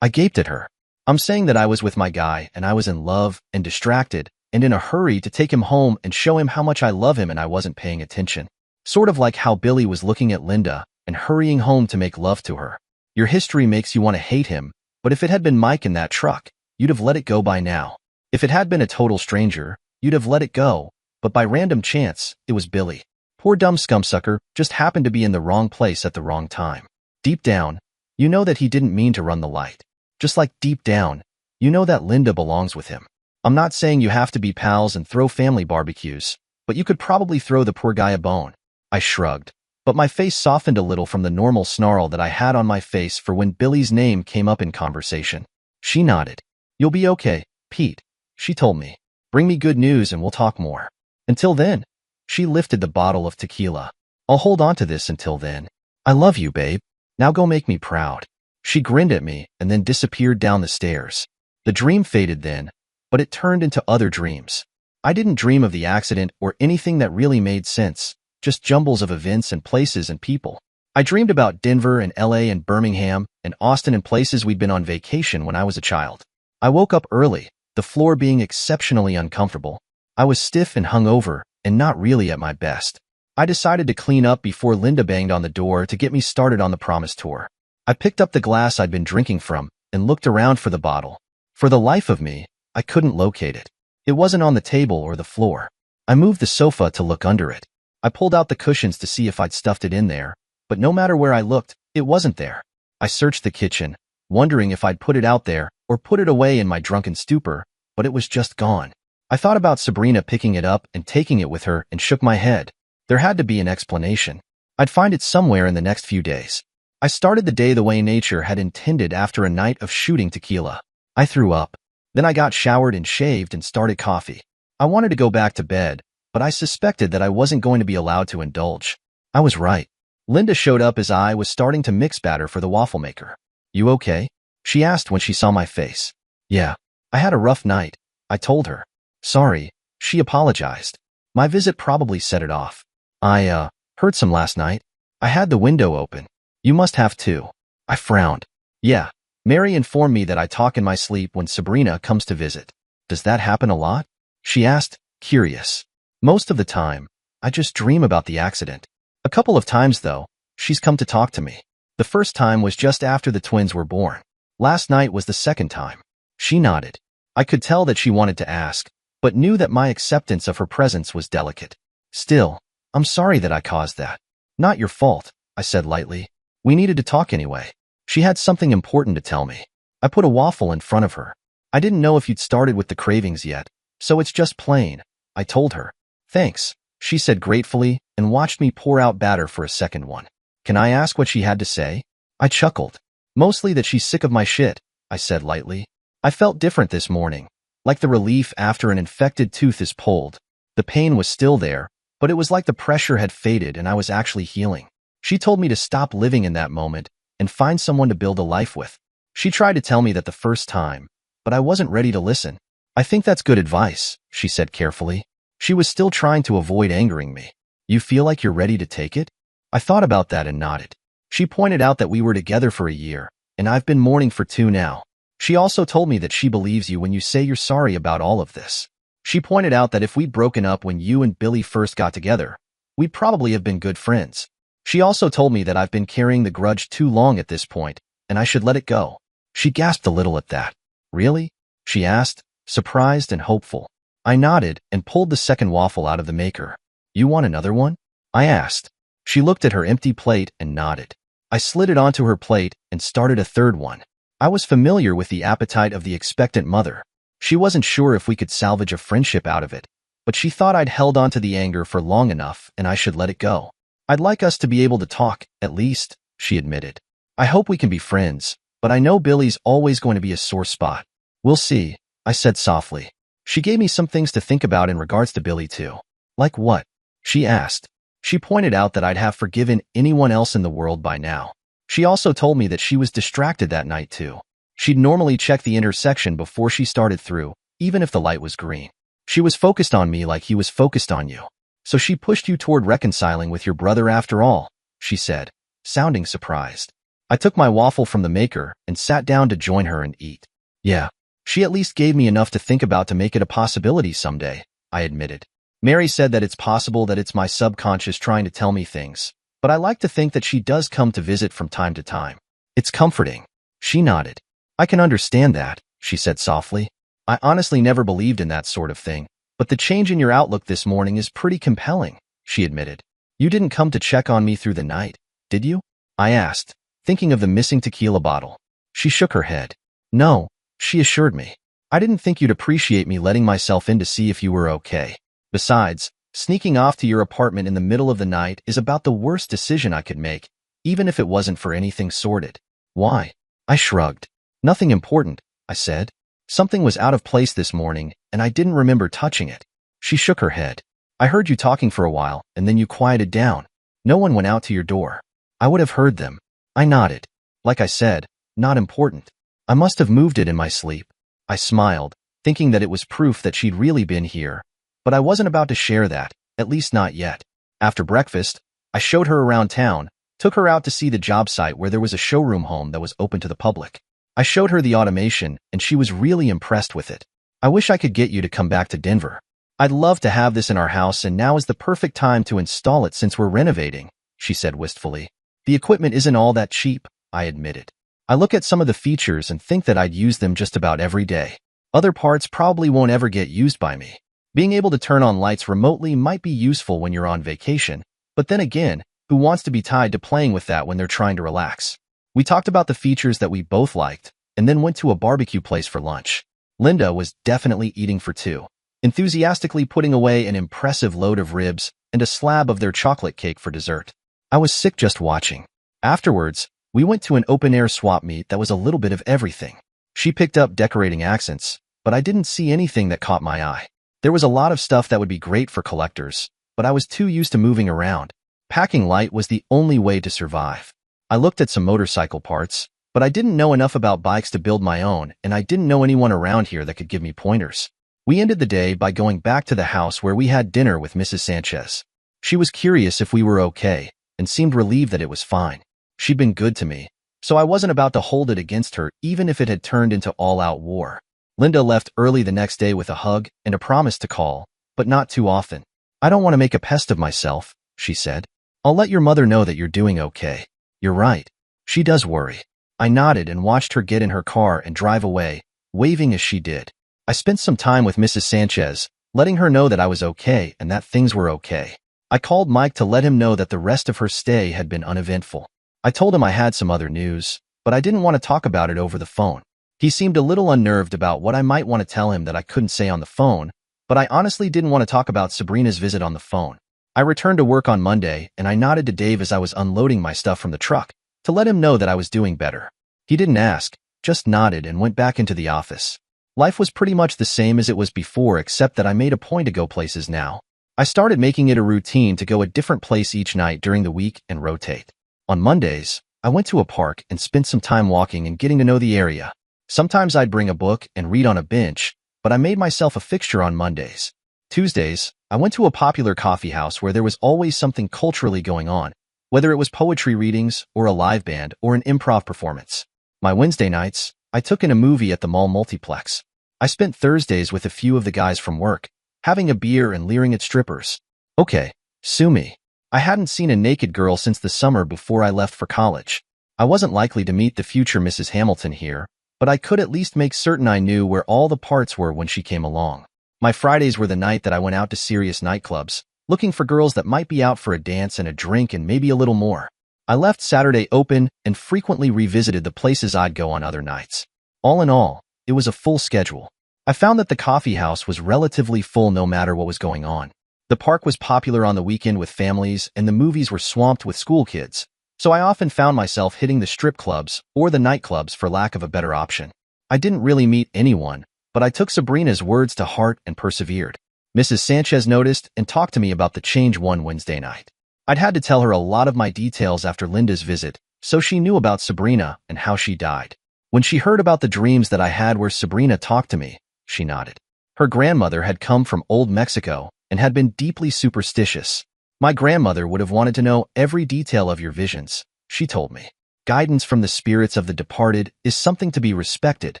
I gaped at her. I'm saying that I was with my guy and I was in love and distracted and in a hurry to take him home and show him how much I love him and I wasn't paying attention. Sort of like how Billy was looking at Linda and hurrying home to make love to her. Your history makes you want to hate him, but if it had been Mike in that truck, you'd have let it go by now. If it had been a total stranger, you'd have let it go, but by random chance, it was Billy. Poor dumb scumsucker just happened to be in the wrong place at the wrong time. Deep down, you know that he didn't mean to run the light. Just like deep down, you know that Linda belongs with him. I'm not saying you have to be pals and throw family barbecues, but you could probably throw the poor guy a bone. I shrugged, but my face softened a little from the normal snarl that I had on my face for when Billy's name came up in conversation. She nodded. You'll be okay, Pete, she told me. Bring me good news and we'll talk more. Until then, she lifted the bottle of tequila. I'll hold on to this until then. I love you, babe. Now go make me proud. She grinned at me and then disappeared down the stairs. The dream faded then, but it turned into other dreams. I didn't dream of the accident or anything that really made sense, just jumbles of events and places and people. I dreamed about Denver and LA and Birmingham and Austin and places we'd been on vacation when I was a child. I woke up early, the floor being exceptionally uncomfortable. I was stiff and hungover and not really at my best. I decided to clean up before Linda banged on the door to get me started on the promise tour. I picked up the glass I'd been drinking from and looked around for the bottle. For the life of me, I couldn't locate it. It wasn't on the table or the floor. I moved the sofa to look under it. I pulled out the cushions to see if I'd stuffed it in there, but no matter where I looked, it wasn't there. I searched the kitchen, wondering if I'd put it out there or put it away in my drunken stupor, but it was just gone. I thought about Sabrina picking it up and taking it with her and shook my head. There had to be an explanation. I'd find it somewhere in the next few days. I started the day the way nature had intended after a night of shooting tequila. I threw up. Then I got showered and shaved and started coffee. I wanted to go back to bed, but I suspected that I wasn't going to be allowed to indulge. I was right. Linda showed up as I was starting to mix batter for the waffle maker. You okay? She asked when she saw my face. Yeah, I had a rough night, I told her. Sorry, she apologized. My visit probably set it off. I heard some last night. I had the window open. You must have too. I frowned. Yeah, Mary informed me that I talk in my sleep when Sabrina comes to visit. Does that happen a lot? She asked, curious. Most of the time, I just dream about the accident. A couple of times, though, she's come to talk to me. The first time was just after the twins were born. Last night was the second time. She nodded. I could tell that she wanted to ask, but knew that my acceptance of her presence was delicate. Still, I'm sorry that I caused that. Not your fault, I said lightly. We needed to talk anyway. She had something important to tell me. I put a waffle in front of her. I didn't know if you'd started with the cravings yet, so it's just plain, I told her. Thanks, she said gratefully and watched me pour out batter for a second one. Can I ask what she had to say? I chuckled. Mostly that she's sick of my shit, I said lightly. I felt different this morning, like the relief after an infected tooth is pulled. The pain was still there, but it was like the pressure had faded and I was actually healing. She told me to stop living in that moment and find someone to build a life with. She tried to tell me that the first time, but I wasn't ready to listen. I think that's good advice, she said carefully. She was still trying to avoid angering me. You feel like you're ready to take it? I thought about that and nodded. She pointed out that we were together for a year, and I've been mourning for 2 now. She also told me that she believes you when you say you're sorry about all of this. She pointed out that if we'd broken up when you and Billy first got together, we'd probably have been good friends. She also told me that I've been carrying the grudge too long at this point, and I should let it go. She gasped a little at that. Really? She asked, surprised and hopeful. I nodded and pulled the second waffle out of the maker. You want another one? I asked. She looked at her empty plate and nodded. I slid it onto her plate and started a third one. I was familiar with the appetite of the expectant mother. She wasn't sure if we could salvage a friendship out of it, but she thought I'd held on to the anger for long enough and I should let it go. I'd like us to be able to talk, at least, she admitted. I hope we can be friends, but I know Billy's always going to be a sore spot. We'll see, I said softly. She gave me some things to think about in regards to Billy too. Like what? She asked. She pointed out that I'd have forgiven anyone else in the world by now. She also told me that she was distracted that night too. She'd normally check the intersection before she started through, even if the light was green. She was focused on me like he was focused on you. So she pushed you toward reconciling with your brother after all, she said, sounding surprised. I took my waffle from the maker and sat down to join her and eat. Yeah, she at least gave me enough to think about to make it a possibility someday, I admitted. Mary said that it's possible that it's my subconscious trying to tell me things, but I like to think that she does come to visit from time to time. It's comforting. She nodded. I can understand that, she said softly. I honestly never believed in that sort of thing, but the change in your outlook this morning is pretty compelling, she admitted. You didn't come to check on me through the night, did you? I asked, thinking of the missing tequila bottle. She shook her head. No, she assured me. I didn't think you'd appreciate me letting myself in to see if you were okay. Besides, sneaking off to your apartment in the middle of the night is about the worst decision I could make, even if it wasn't for anything sordid. Why? I shrugged. Nothing important, I said. Something was out of place this morning, and I didn't remember touching it. She shook her head. I heard you talking for a while, and then you quieted down. No one went out to your door. I would have heard them. I nodded. Like I said, not important. I must have moved it in my sleep. I smiled, thinking that it was proof that she'd really been here. But I wasn't about to share that, at least not yet. After breakfast, I showed her around town, took her out to see the job site where there was a showroom home that was open to the public. I showed her the automation, and she was really impressed with it. I wish I could get you to come back to Denver. I'd love to have this in our house, and now is the perfect time to install it since we're renovating, she said wistfully. The equipment isn't all that cheap, I admitted. I look at some of the features and think that I'd use them just about every day. Other parts probably won't ever get used by me. Being able to turn on lights remotely might be useful when you're on vacation, but then again, who wants to be tied to playing with that when they're trying to relax? We talked about the features that we both liked, and then went to a barbecue place for lunch. Linda was definitely eating for 2, enthusiastically putting away an impressive load of ribs and a slab of their chocolate cake for dessert. I was sick just watching. Afterwards, we went to an open-air swap meet that was a little bit of everything. She picked up decorating accents, but I didn't see anything that caught my eye. There was a lot of stuff that would be great for collectors, but I was too used to moving around. Packing light was the only way to survive. I looked at some motorcycle parts, but I didn't know enough about bikes to build my own, and I didn't know anyone around here that could give me pointers. We ended the day by going back to the house where we had dinner with Mrs. Sanchez. She was curious if we were okay, and seemed relieved that it was fine. She'd been good to me, so I wasn't about to hold it against her even if it had turned into all-out war. Linda left early the next day with a hug and a promise to call, but not too often. I don't want to make a pest of myself, she said. I'll let your mother know that you're doing okay. You're right. She does worry. I nodded and watched her get in her car and drive away, waving as she did. I spent some time with Mrs. Sanchez, letting her know that I was okay and that things were okay. I called Mike to let him know that the rest of her stay had been uneventful. I told him I had some other news, but I didn't want to talk about it over the phone. He seemed a little unnerved about what I might want to tell him that I couldn't say on the phone, but I honestly didn't want to talk about Sabrina's visit on the phone. I returned to work on Monday, and I nodded to Dave as I was unloading my stuff from the truck to let him know that I was doing better. He didn't ask, just nodded and went back into the office. Life was pretty much the same as it was before, except that I made a point to go places now. I started making it a routine to go a different place each night during the week and rotate. On Mondays, I went to a park and spent some time walking and getting to know the area. Sometimes I'd bring a book and read on a bench, but I made myself a fixture on Mondays. Tuesdays, I went to a popular coffee house where there was always something culturally going on, whether it was poetry readings or a live band or an improv performance. My Wednesday nights, I took in a movie at the mall multiplex. I spent Thursdays with a few of the guys from work, having a beer and leering at strippers. Okay, sue me. I hadn't seen a naked girl since the summer before I left for college. I wasn't likely to meet the future Mrs. Hamilton here, but I could at least make certain I knew where all the parts were when she came along. My Fridays were the night that I went out to serious nightclubs, looking for girls that might be out for a dance and a drink and maybe a little more. I left Saturday open and frequently revisited the places I'd go on other nights. All in all, it was a full schedule. I found that the coffee house was relatively full no matter what was going on. The park was popular on the weekend with families and the movies were swamped with school kids, so I often found myself hitting the strip clubs or the nightclubs for lack of a better option. I didn't really meet anyone, but I took Sabrina's words to heart and persevered. Mrs. Sanchez noticed and talked to me about the change one Wednesday night. I'd had to tell her a lot of my details after Linda's visit, so she knew about Sabrina and how she died. When she heard about the dreams that I had where Sabrina talked to me, she nodded. Her grandmother had come from Old Mexico and had been deeply superstitious. My grandmother would have wanted to know every detail of your visions, she told me. Guidance from the spirits of the departed is something to be respected,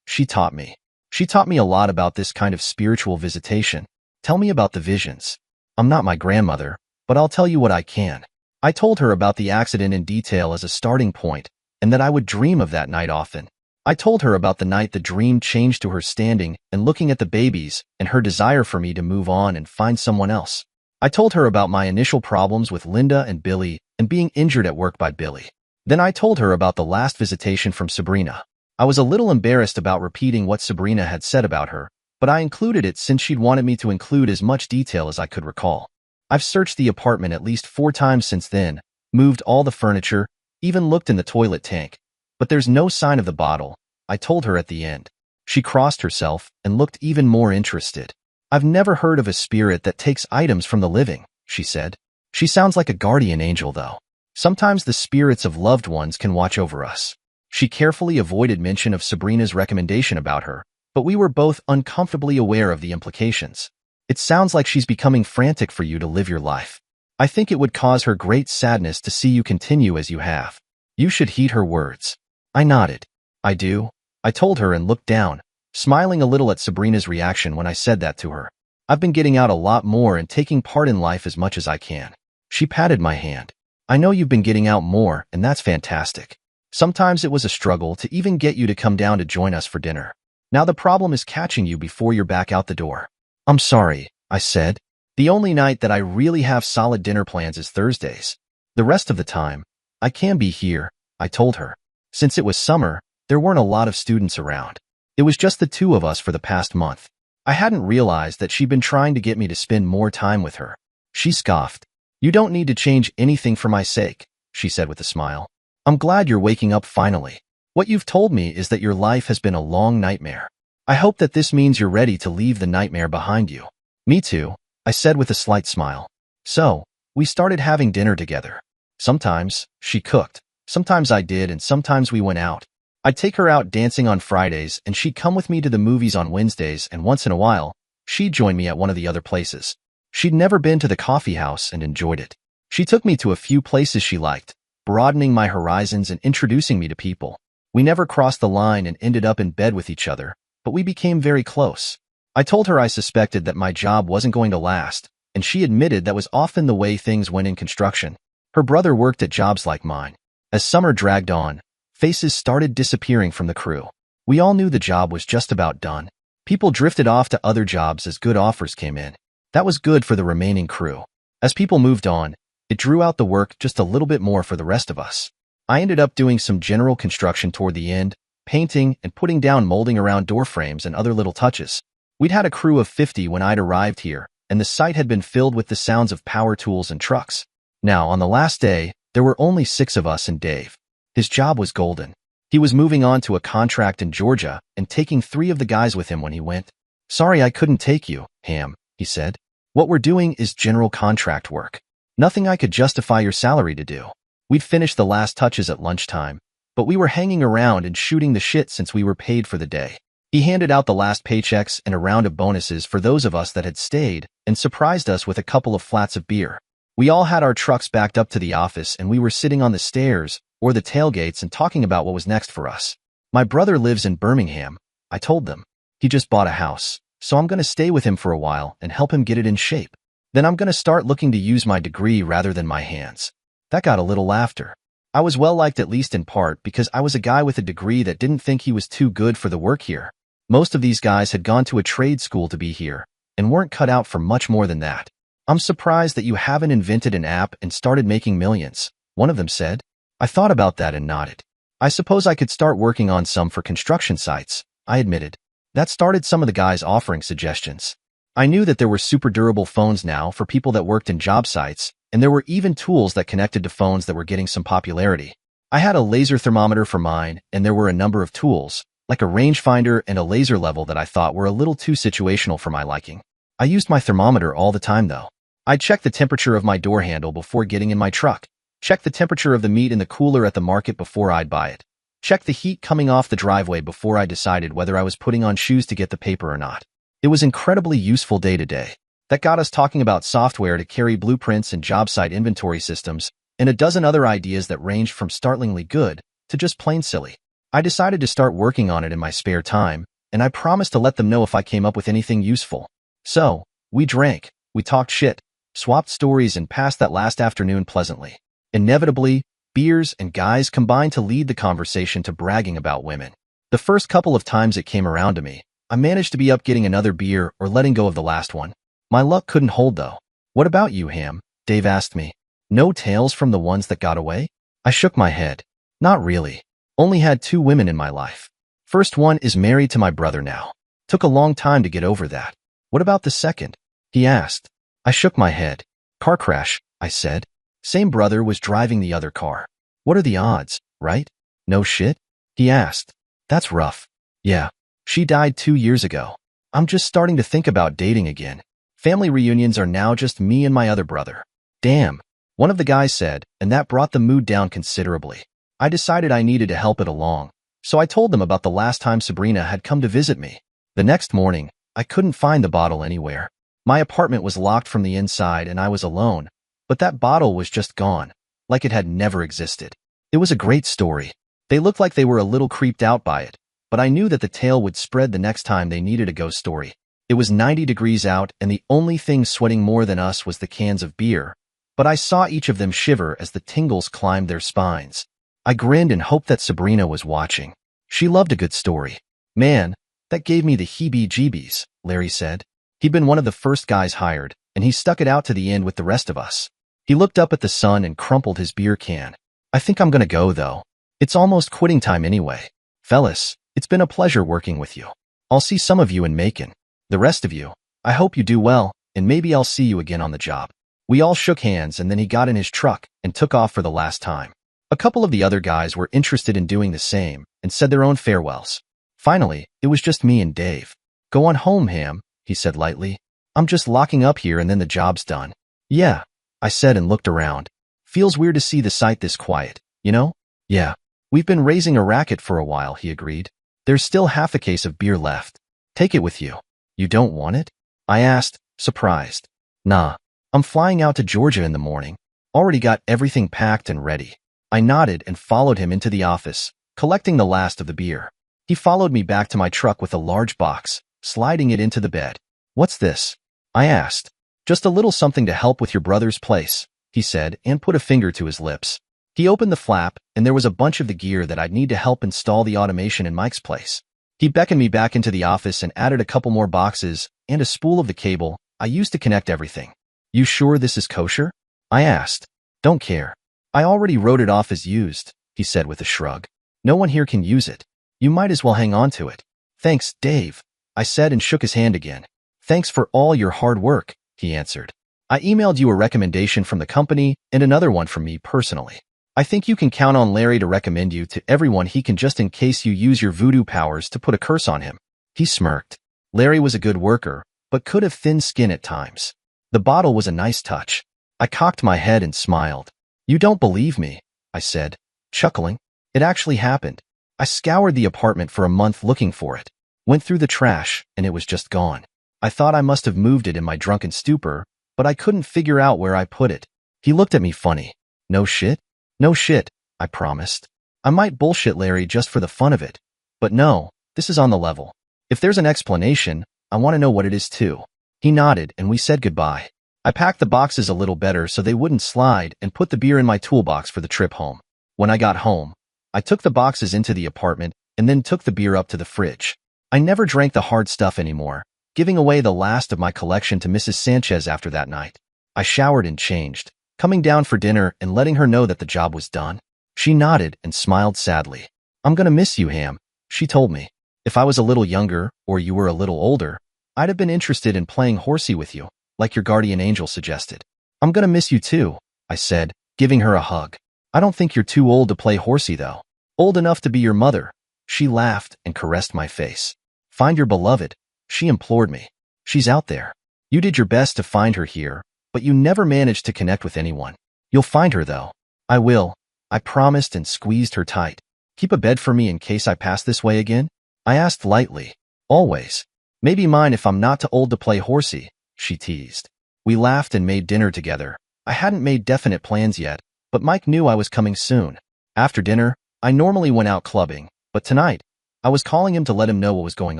she taught me. She taught me a lot about this kind of spiritual visitation. Tell me about the visions. I'm not my grandmother, but I'll tell you what I can. I told her about the accident in detail as a starting point, and that I would dream of that night often. I told her about the night the dream changed to her standing and looking at the babies and her desire for me to move on and find someone else. I told her about my initial problems with Linda and Billy and being injured at work by Billy. Then I told her about the last visitation from Sabrina. I was a little embarrassed about repeating what Sabrina had said about her, but I included it since she'd wanted me to include as much detail as I could recall. I've searched the apartment at least 4 times since then, moved all the furniture, even looked in the toilet tank. But there's no sign of the bottle, I told her at the end. She crossed herself and looked even more interested. I've never heard of a spirit that takes items from the living, she said. She sounds like a guardian angel, though. Sometimes the spirits of loved ones can watch over us. She carefully avoided mention of Sabrina's recommendation about her, but we were both uncomfortably aware of the implications. It sounds like she's becoming frantic for you to live your life. I think it would cause her great sadness to see you continue as you have. You should heed her words. I nodded. I do, I told her and looked down, smiling a little at Sabrina's reaction when I said that to her. I've been getting out a lot more and taking part in life as much as I can. She patted my hand. I know you've been getting out more, and that's fantastic. Sometimes it was a struggle to even get you to come down to join us for dinner. Now the problem is catching you before you're back out the door. I'm sorry, I said. The only night that I really have solid dinner plans is Thursdays. The rest of the time, I can be here, I told her. Since it was summer, there weren't a lot of students around. It was just the 2 of us for the past month. I hadn't realized that she'd been trying to get me to spend more time with her. She scoffed. You don't need to change anything for my sake, she said with a smile. I'm glad you're waking up finally. What you've told me is that your life has been a long nightmare. I hope that this means you're ready to leave the nightmare behind you. Me too, I said with a slight smile. So, we started having dinner together. Sometimes, she cooked. Sometimes I did, and sometimes we went out. I'd take her out dancing on Fridays, and she'd come with me to the movies on Wednesdays, and once in a while, she'd join me at one of the other places. She'd never been to the coffee house and enjoyed it. She took me to a few places she liked, broadening my horizons and introducing me to people. We never crossed the line and ended up in bed with each other, but we became very close. I told her I suspected that my job wasn't going to last, and she admitted that was often the way things went in construction. Her brother worked at jobs like mine. As summer dragged on, faces started disappearing from the crew. We all knew the job was just about done. People drifted off to other jobs as good offers came in. That was good for the remaining crew. As people moved on, it drew out the work just a little bit more for the rest of us. I ended up doing some general construction toward the end, painting and putting down molding around door frames and other little touches. We'd had a crew of 50 when I'd arrived here, and the site had been filled with the sounds of power tools and trucks. Now, on the last day, there were only 6 of us and Dave. His job was golden. He was moving on to a contract in Georgia and taking 3 of the guys with him when he went. "Sorry I couldn't take you, Ham," he said. "What we're doing is general contract work. Nothing I could justify your salary to do." We'd finished the last touches at lunchtime, but we were hanging around and shooting the shit since we were paid for the day. He handed out the last paychecks and a round of bonuses for those of us that had stayed and surprised us with a couple of flats of beer. We all had our trucks backed up to the office and we were sitting on the stairs or the tailgates and talking about what was next for us. "My brother lives in Birmingham," I told them. "He just bought a house, so I'm going to stay with him for a while and help him get it in shape. Then I'm going to start looking to use my degree rather than my hands." That got a little laughter. I was well liked at least in part because I was a guy with a degree that didn't think he was too good for the work here. Most of these guys had gone to a trade school to be here and weren't cut out for much more than that. "I'm surprised that you haven't invented an app and started making millions," one of them said. I thought about that and nodded. "I suppose I could start working on some for construction sites," I admitted. That started some of the guys offering suggestions. I knew that there were super durable phones now for people that worked in job sites, and there were even tools that connected to phones that were getting some popularity. I had a laser thermometer for mine, and there were a number of tools, like a rangefinder and a laser level that I thought were a little too situational for my liking. I used my thermometer all the time though. I'd check the temperature of my door handle before getting in my truck, check the temperature of the meat in the cooler at the market before I'd buy it, check the heat coming off the driveway before I decided whether I was putting on shoes to get the paper or not. It was incredibly useful day to day. That got us talking about software to carry blueprints and job site inventory systems, and a dozen other ideas that ranged from startlingly good to just plain silly. I decided to start working on it in my spare time, and I promised to let them know if I came up with anything useful. So, we drank, we talked shit, swapped stories, and passed that last afternoon pleasantly. Inevitably, beers and guys combined to lead the conversation to bragging about women. The first couple of times it came around to me, I managed to be up getting another beer or letting go of the last one. My luck couldn't hold though. "What about you, Ham?" Dave asked me. "No tales from the ones that got away?" I shook my head. "Not really. Only had 2 women in my life. First one is married to my brother now. Took a long time to get over that." "What about the second?" he asked. I shook my head. "Car crash," I said. "Same brother was driving the other car." "What are the odds, right?" "No shit?" he asked. "That's rough." "Yeah. She died 2 years ago. I'm just starting to think about dating again. Family reunions are now just me and my other brother." "Damn," one of the guys said, and that brought the mood down considerably. I decided I needed to help it along, so I told them about the last time Sabrina had come to visit me. The next morning, I couldn't find the bottle anywhere. My apartment was locked from the inside and I was alone, but that bottle was just gone, like it had never existed. It was a great story. They looked like they were a little creeped out by it, but I knew that the tale would spread the next time they needed a ghost story. It was 90 degrees out and the only thing sweating more than us was the cans of beer, but I saw each of them shiver as the tingles climbed their spines. I grinned and hoped that Sabrina was watching. She loved a good story. "Man, that gave me the heebie-jeebies," Larry said. He'd been one of the first guys hired, and he stuck it out to the end with the rest of us. He looked up at the sun and crumpled his beer can. "I think I'm gonna go, though. It's almost quitting time anyway. Fellas, it's been a pleasure working with you. I'll see some of you in Macon. The rest of you, I hope you do well, and maybe I'll see you again on the job." We all shook hands and then he got in his truck and took off for the last time. A couple of the other guys were interested in doing the same and said their own farewells. Finally, it was just me and Dave. "Go on home, Ham," he said lightly. "I'm just locking up here and then the job's done." "Yeah," I said and looked around. "Feels weird to see the site this quiet, you know?" "Yeah. We've been raising a racket for a while," he agreed. "There's still half a case of beer left. Take it with you." "You don't want it?" I asked, surprised. "Nah. I'm flying out to Georgia in the morning. Already got everything packed and ready." I nodded and followed him into the office, collecting the last of the beer. He followed me back to my truck with a large box, sliding it into the bed. "What's this?" I asked. "Just a little something to help with your brother's place," he said and put a finger to his lips. He opened the flap and there was a bunch of the gear that I'd need to help install the automation in Mike's place. He beckoned me back into the office and added a couple more boxes and a spool of the cable I used to connect everything. "You sure this is kosher?" I asked. "Don't care. I already wrote it off as used," he said with a shrug. "No one here can use it. You might as well hang on to it." "Thanks, Dave," I said and shook his hand again. "Thanks for all your hard work," he answered. "I emailed you a recommendation from the company and another one from me personally." I think you can count on Larry to recommend you to everyone he can just in case you use your voodoo powers to put a curse on him." He smirked. Larry was a good worker, but could have thin skin at times. The bottle was a nice touch. I cocked my head and smiled. "You don't believe me," I said, chuckling. "It actually happened. I scoured the apartment for a month looking for it. Went through the trash, and it was just gone. I thought I must have moved it in my drunken stupor, but I couldn't figure out where I put it." He looked at me funny. "No shit?" "No shit," I promised. I might bullshit Larry just for the fun of it, but no, this is on the level. If there's an explanation, I want to know what it is too. He nodded, and we said goodbye. I packed the boxes a little better so they wouldn't slide and put the beer in my toolbox for the trip home. When I got home, I took the boxes into the apartment and then took the beer up to the fridge. I never drank the hard stuff anymore, giving away the last of my collection to Mrs. Sanchez after that night. I showered and changed, coming down for dinner and letting her know that the job was done. She nodded and smiled sadly. "I'm gonna miss you, Ham," she told me. "If I was a little younger, or you were a little older, I'd have been interested in playing horsey with you, like your guardian angel suggested." "I'm gonna miss you too," I said, giving her a hug. "I don't think you're too old to play horsey, though. Old enough to be your mother." She laughed and caressed my face. "Find your beloved," she implored me. "She's out there. You did your best to find her here, but you never managed to connect with anyone. You'll find her, though." "I will," I promised and squeezed her tight. "Keep a bed for me in case I pass this way again?" I asked lightly. "Always. Maybe mine if I'm not too old to play horsey," she teased. We laughed and made dinner together. I hadn't made definite plans yet, but Mike knew I was coming soon. After dinner, I normally went out clubbing, but tonight, I was calling him to let him know what was going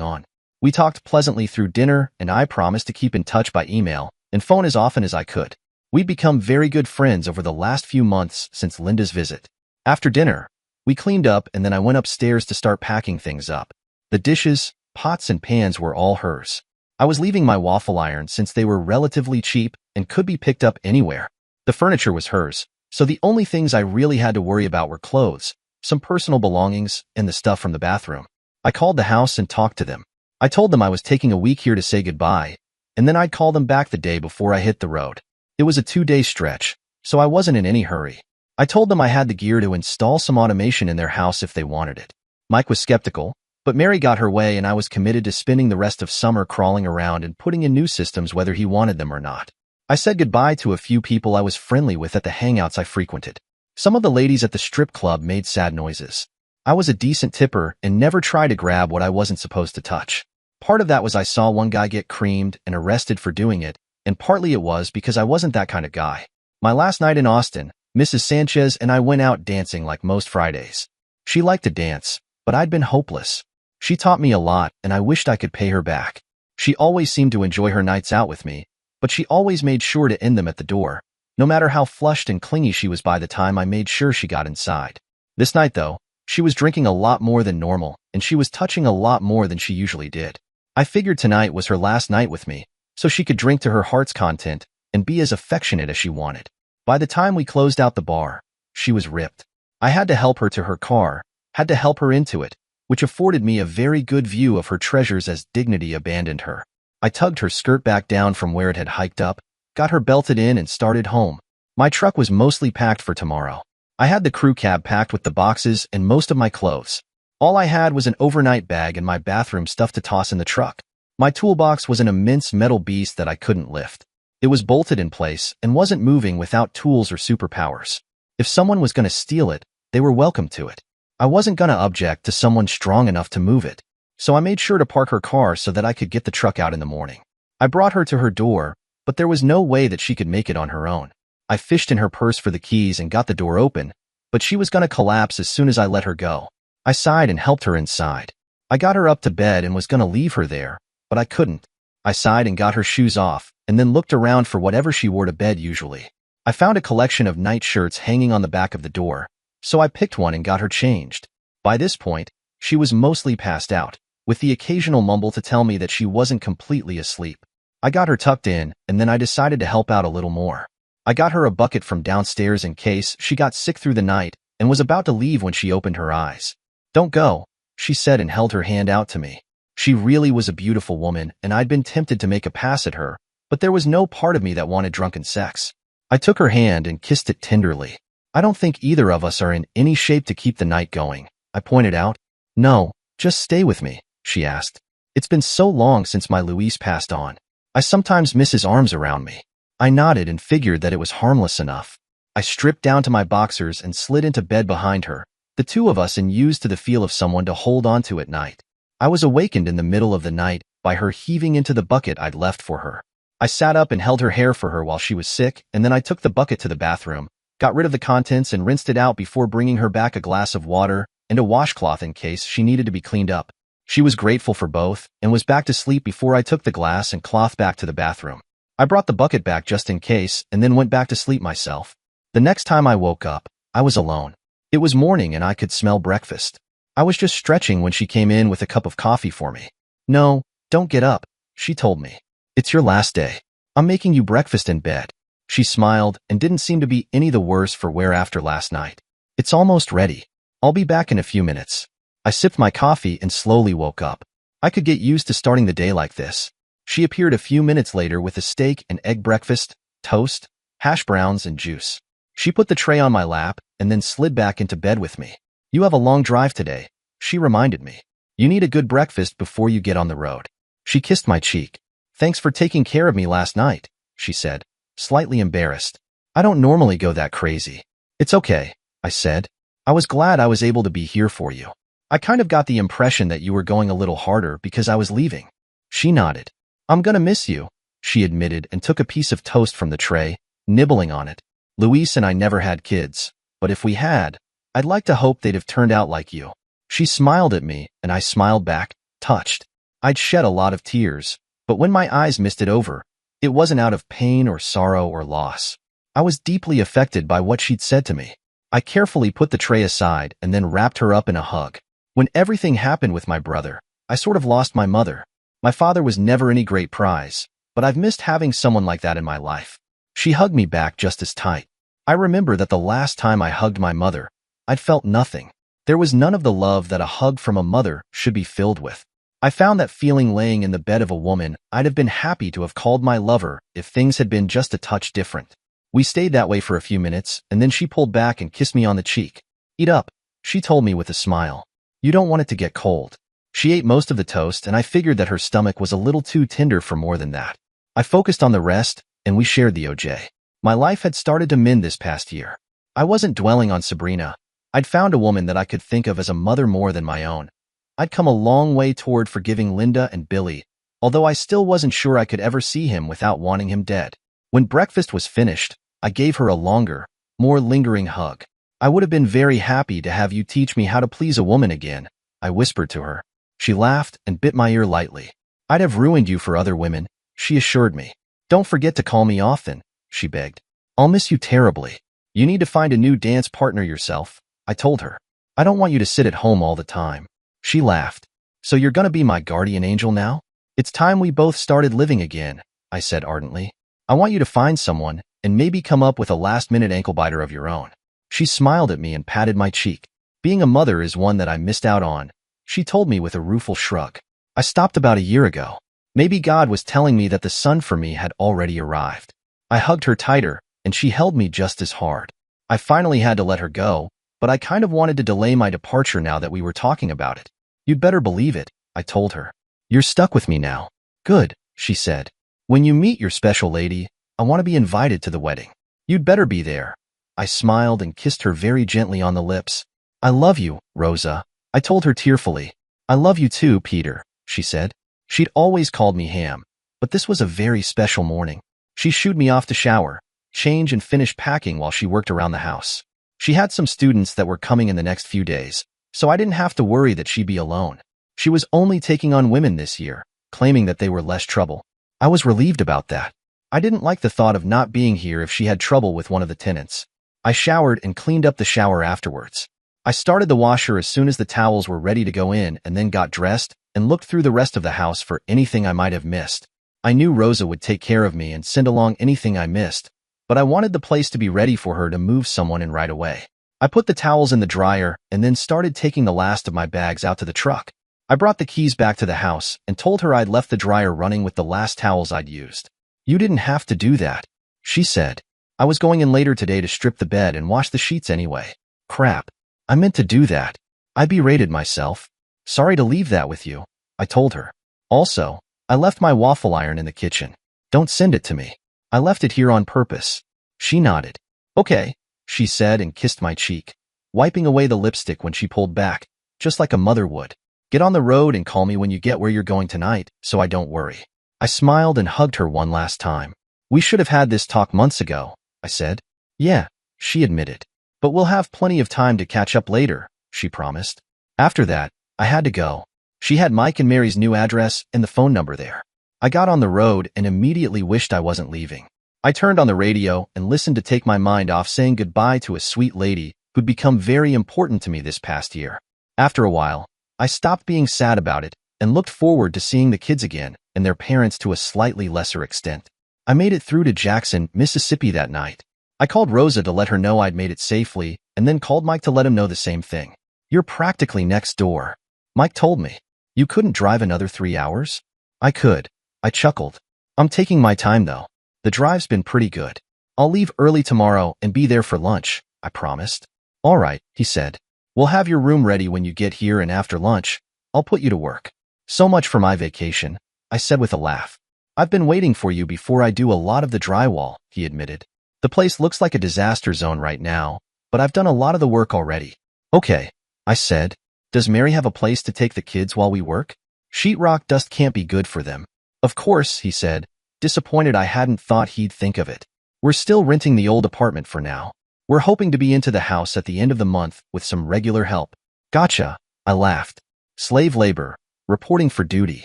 on. We talked pleasantly through dinner, and I promised to keep in touch by email and phone as often as I could. We'd become very good friends over the last few months since Linda's visit. After dinner, we cleaned up and then I went upstairs to start packing things up. The dishes, pots, and pans were all hers. I was leaving my waffle iron since they were relatively cheap and could be picked up anywhere. The furniture was hers, so the only things I really had to worry about were clothes, some personal belongings, and the stuff from the bathroom. I called the house and talked to them. I told them I was taking a week here to say goodbye, and then I'd call them back the day before I hit the road. It was a 2-day stretch, so I wasn't in any hurry. I told them I had the gear to install some automation in their house if they wanted it. Mike was skeptical, but Mary got her way and I was committed to spending the rest of summer crawling around and putting in new systems whether he wanted them or not. I said goodbye to a few people I was friendly with at the hangouts I frequented. Some of the ladies at the strip club made sad noises. I was a decent tipper and never tried to grab what I wasn't supposed to touch. Part of that was I saw one guy get creamed and arrested for doing it, and partly it was because I wasn't that kind of guy. My last night in Austin, Mrs. Sanchez and I went out dancing like most Fridays. She liked to dance, but I'd been hopeless. She taught me a lot, and I wished I could pay her back. She always seemed to enjoy her nights out with me, but she always made sure to end them at the door, no matter how flushed and clingy she was by the time I made sure she got inside. This night, though, she was drinking a lot more than normal, and she was touching a lot more than she usually did. I figured tonight was her last night with me, so she could drink to her heart's content and be as affectionate as she wanted. By the time we closed out the bar, she was ripped. I had to help her to her car, had to help her into it, which afforded me a very good view of her treasures as dignity abandoned her. I tugged her skirt back down from where it had hiked up, got her belted in and started home. My truck was mostly packed for tomorrow. I had the crew cab packed with the boxes and most of my clothes. All I had was an overnight bag and my bathroom stuff to toss in the truck. My toolbox was an immense metal beast that I couldn't lift. It was bolted in place and wasn't moving without tools or superpowers. If someone was going to steal it, they were welcome to it. I wasn't going to object to someone strong enough to move it, so I made sure to park her car so that I could get the truck out in the morning. I brought her to her door, but there was no way that she could make it on her own. I fished in her purse for the keys and got the door open, but she was going to collapse as soon as I let her go. I sighed and helped her inside. I got her up to bed and was going to leave her there, but I couldn't. I sighed and got her shoes off, and then looked around for whatever she wore to bed usually. I found a collection of night shirts hanging on the back of the door, so I picked one and got her changed. By this point, she was mostly passed out, with the occasional mumble to tell me that she wasn't completely asleep. I got her tucked in, and then I decided to help out a little more. I got her a bucket from downstairs in case she got sick through the night and was about to leave when she opened her eyes. "Don't go," she said and held her hand out to me. She really was a beautiful woman, and I'd been tempted to make a pass at her, but there was no part of me that wanted drunken sex. I took her hand and kissed it tenderly. I don't think either of us are in any shape to keep the night going, I pointed out. No, just stay with me, she asked. It's been so long since my Luis passed on. I sometimes miss his arms around me. I nodded and figured that it was harmless enough. I stripped down to my boxers and slid into bed behind her, the two of us used to the feel of someone to hold on to at night. I was awakened in the middle of the night by her heaving into the bucket I'd left for her. I sat up and held her hair for her while she was sick, and then I took the bucket to the bathroom, got rid of the contents and rinsed it out before bringing her back a glass of water and a washcloth in case she needed to be cleaned up. She was grateful for both and was back to sleep before I took the glass and cloth back to the bathroom. I brought the bucket back just in case and then went back to sleep myself. The next time I woke up, I was alone. It was morning and I could smell breakfast. I was just stretching when she came in with a cup of coffee for me. No, don't get up, she told me. It's your last day. I'm making you breakfast in bed. She smiled and didn't seem to be any the worse for wear after last night. It's almost ready. I'll be back in a few minutes. I sipped my coffee and slowly woke up. I could get used to starting the day like this. She appeared a few minutes later with a steak and egg breakfast, toast, hash browns, and juice. She put the tray on my lap and then slid back into bed with me. You have a long drive today, she reminded me. You need a good breakfast before you get on the road. She kissed my cheek. Thanks for taking care of me last night, she said, slightly embarrassed. I don't normally go that crazy. It's okay, I said. I was glad I was able to be here for you. I kind of got the impression that you were going a little harder because I was leaving. She nodded. I'm gonna miss you, she admitted and took a piece of toast from the tray, nibbling on it. Luis and I never had kids, but if we had, I'd like to hope they'd have turned out like you. She smiled at me and I smiled back, touched. I'd shed a lot of tears, but when my eyes misted over, it wasn't out of pain or sorrow or loss. I was deeply affected by what she'd said to me. I carefully put the tray aside and then wrapped her up in a hug. When everything happened with my brother, I sort of lost my mother. My father was never any great prize, but I've missed having someone like that in my life. She hugged me back just as tight. I remember that the last time I hugged my mother, I'd felt nothing. There was none of the love that a hug from a mother should be filled with. I found that feeling laying in the bed of a woman I'd have been happy to have called my lover if things had been just a touch different. We stayed that way for a few minutes, and then she pulled back and kissed me on the cheek. Eat up, she told me with a smile. You don't want it to get cold. She ate most of the toast, and I figured that her stomach was a little too tender for more than that. I focused on the rest, and we shared the OJ. My life had started to mend this past year. I wasn't dwelling on Sabrina. I'd found a woman that I could think of as a mother more than my own. I'd come a long way toward forgiving Linda and Billy, although I still wasn't sure I could ever see him without wanting him dead. When breakfast was finished, I gave her a longer, more lingering hug. I would have been very happy to have you teach me how to please a woman again, I whispered to her. She laughed and bit my ear lightly. I'd have ruined you for other women, she assured me. Don't forget to call me often, she begged. I'll miss you terribly. You need to find a new dance partner yourself, I told her. I don't want you to sit at home all the time. She laughed. So you're gonna be my guardian angel now? It's time we both started living again, I said ardently. I want you to find someone and maybe come up with a last-minute ankle-biter of your own. She smiled at me and patted my cheek. Being a mother is one that I missed out on, she told me with a rueful shrug. I stopped about a year ago. Maybe God was telling me that the son for me had already arrived. I hugged her tighter, and she held me just as hard. I finally had to let her go, but I kind of wanted to delay my departure now that we were talking about it. You'd better believe it, I told her. You're stuck with me now. Good, she said. When you meet your special lady, I want to be invited to the wedding. You'd better be there. I smiled and kissed her very gently on the lips. I love you, Rosa, I told her tearfully. I love you too, Peter, she said. She'd always called me Ham, but this was a very special morning. She shooed me off to shower, change and finish packing while she worked around the house. She had some students that were coming in the next few days, so I didn't have to worry that she'd be alone. She was only taking on women this year, claiming that they were less trouble. I was relieved about that. I didn't like the thought of not being here if she had trouble with one of the tenants. I showered and cleaned up the shower afterwards. I started the washer as soon as the towels were ready to go in and then got dressed and looked through the rest of the house for anything I might have missed. I knew Rosa would take care of me and send along anything I missed, but I wanted the place to be ready for her to move someone in right away. I put the towels in the dryer and then started taking the last of my bags out to the truck. I brought the keys back to the house and told her I'd left the dryer running with the last towels I'd used. You didn't have to do that, she said. I was going in later today to strip the bed and wash the sheets anyway. Crap. I meant to do that. I berated myself. Sorry to leave that with you, I told her. Also, I left my waffle iron in the kitchen. Don't send it to me. I left it here on purpose. She nodded. Okay, she said and kissed my cheek, wiping away the lipstick when she pulled back, just like a mother would. Get on the road and call me when you get where you're going tonight, so I don't worry. I smiled and hugged her one last time. We should have had this talk months ago, I said. Yeah, she admitted. But we'll have plenty of time to catch up later, she promised. After that, I had to go. She had Mike and Mary's new address and the phone number there. I got on the road and immediately wished I wasn't leaving. I turned on the radio and listened to take my mind off saying goodbye to a sweet lady who'd become very important to me this past year. After a while, I stopped being sad about it and looked forward to seeing the kids again and their parents to a slightly lesser extent. I made it through to Jackson, Mississippi that night. I called Rosa to let her know I'd made it safely and then called Mike to let him know the same thing. You're practically next door, Mike told me. You couldn't drive another 3 hours? I could. I chuckled. I'm taking my time though. The drive's been pretty good. I'll leave early tomorrow and be there for lunch, I promised. All right, he said. We'll have your room ready when you get here and after lunch, I'll put you to work. So much for my vacation, I said with a laugh. I've been waiting for you before I do a lot of the drywall, he admitted. The place looks like a disaster zone right now, but I've done a lot of the work already. Okay, I said. Does Mary have a place to take the kids while we work? Sheetrock dust can't be good for them. Of course, he said, disappointed I hadn't thought he'd think of it. We're still renting the old apartment for now. We're hoping to be into the house at the end of the month with some regular help. Gotcha, I laughed. Slave labor, reporting for duty.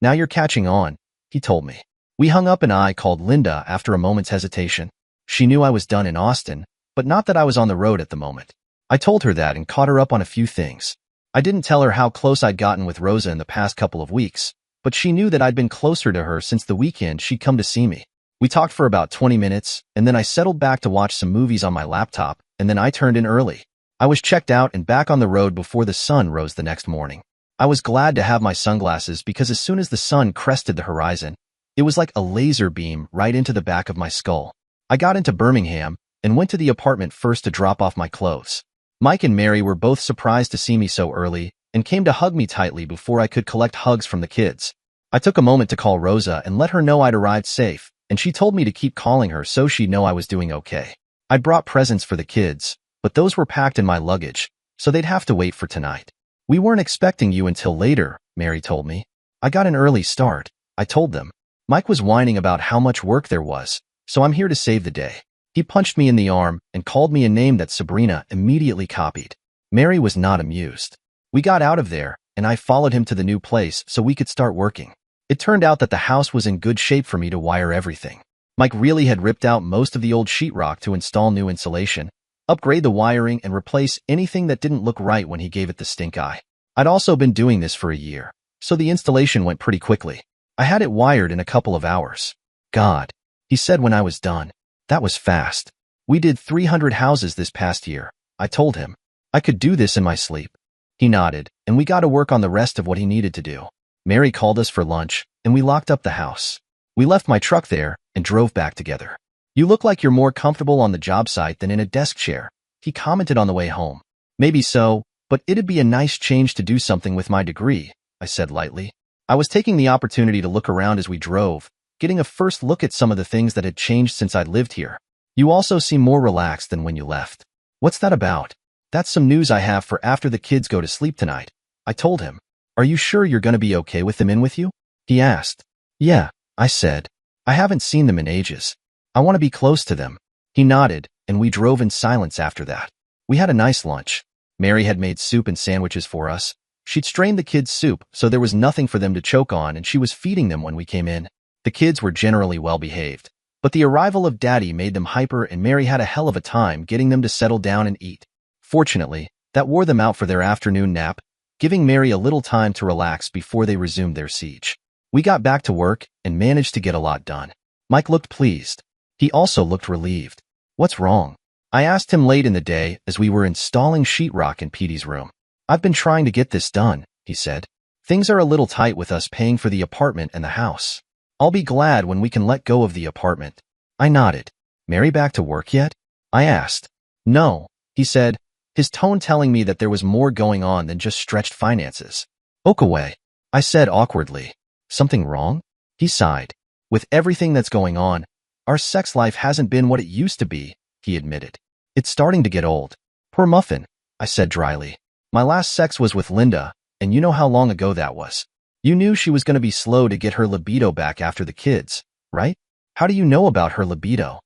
Now you're catching on, he told me. We hung up and I called Linda after a moment's hesitation. She knew I was done in Austin, but not that I was on the road at the moment. I told her that and caught her up on a few things. I didn't tell her how close I'd gotten with Rosa in the past couple of weeks, but she knew that I'd been closer to her since the weekend she'd come to see me. We talked for about 20 minutes, and then I settled back to watch some movies on my laptop, and then I turned in early. I was checked out and back on the road before the sun rose the next morning. I was glad to have my sunglasses because as soon as the sun crested the horizon, it was like a laser beam right into the back of my skull. I got into Birmingham and went to the apartment first to drop off my clothes. Mike and Mary were both surprised to see me so early and came to hug me tightly before I could collect hugs from the kids. I took a moment to call Rosa and let her know I'd arrived safe, and she told me to keep calling her so she'd know I was doing okay. I'd brought presents for the kids, but those were packed in my luggage, so they'd have to wait for tonight. We weren't expecting you until later, Mary told me. I got an early start, I told them. Mike was whining about how much work there was, so I'm here to save the day. He punched me in the arm and called me a name that Sabrina immediately copied. Mary was not amused. We got out of there, and I followed him to the new place so we could start working. It turned out that the house was in good shape for me to wire everything. Mike really had ripped out most of the old sheetrock to install new insulation, upgrade the wiring, and replace anything that didn't look right when he gave it the stink eye. I'd also been doing this for a year, so the installation went pretty quickly. I had it wired in a couple of hours. God, he said when I was done. That was fast. We did 300 houses this past year, I told him. I could do this in my sleep. He nodded, and we got to work on the rest of what he needed to do. Mary called us for lunch, and we locked up the house. We left my truck there and drove back together. You look like you're more comfortable on the job site than in a desk chair, he commented on the way home. Maybe so, but it'd be a nice change to do something with my degree, I said lightly. I was taking the opportunity to look around as we drove, getting a first look at some of the things that had changed since I'd lived here. You also seem more relaxed than when you left. What's that about? That's some news I have for after the kids go to sleep tonight, I told him. Are you sure you're going to be okay with them in with you? He asked. Yeah, I said. I haven't seen them in ages. I want to be close to them. He nodded, and we drove in silence after that. We had a nice lunch. Mary had made soup and sandwiches for us. She'd strained the kids' soup, so there was nothing for them to choke on, and she was feeding them when we came in. The kids were generally well behaved, but the arrival of Daddy made them hyper, and Mary had a hell of a time getting them to settle down and eat. Fortunately, that wore them out for their afternoon nap, giving Mary a little time to relax before they resumed their siege. We got back to work and managed to get a lot done. Mike looked pleased. He also looked relieved. What's wrong? I asked him late in the day as we were installing sheetrock in Petey's room. I've been trying to get this done, he said. Things are a little tight with us paying for the apartment and the house. I'll be glad when we can let go of the apartment. I nodded. Mary back to work yet? I asked. No, he said, his tone telling me that there was more going on than just stretched finances. Okaway, I said awkwardly. Something wrong? He sighed. With everything that's going on, our sex life hasn't been what it used to be, he admitted. It's starting to get old. Poor Muffin, I said dryly. My last sex was with Linda, and you know how long ago that was. You knew she was going to be slow to get her libido back after the kids, right? How do you know about her libido?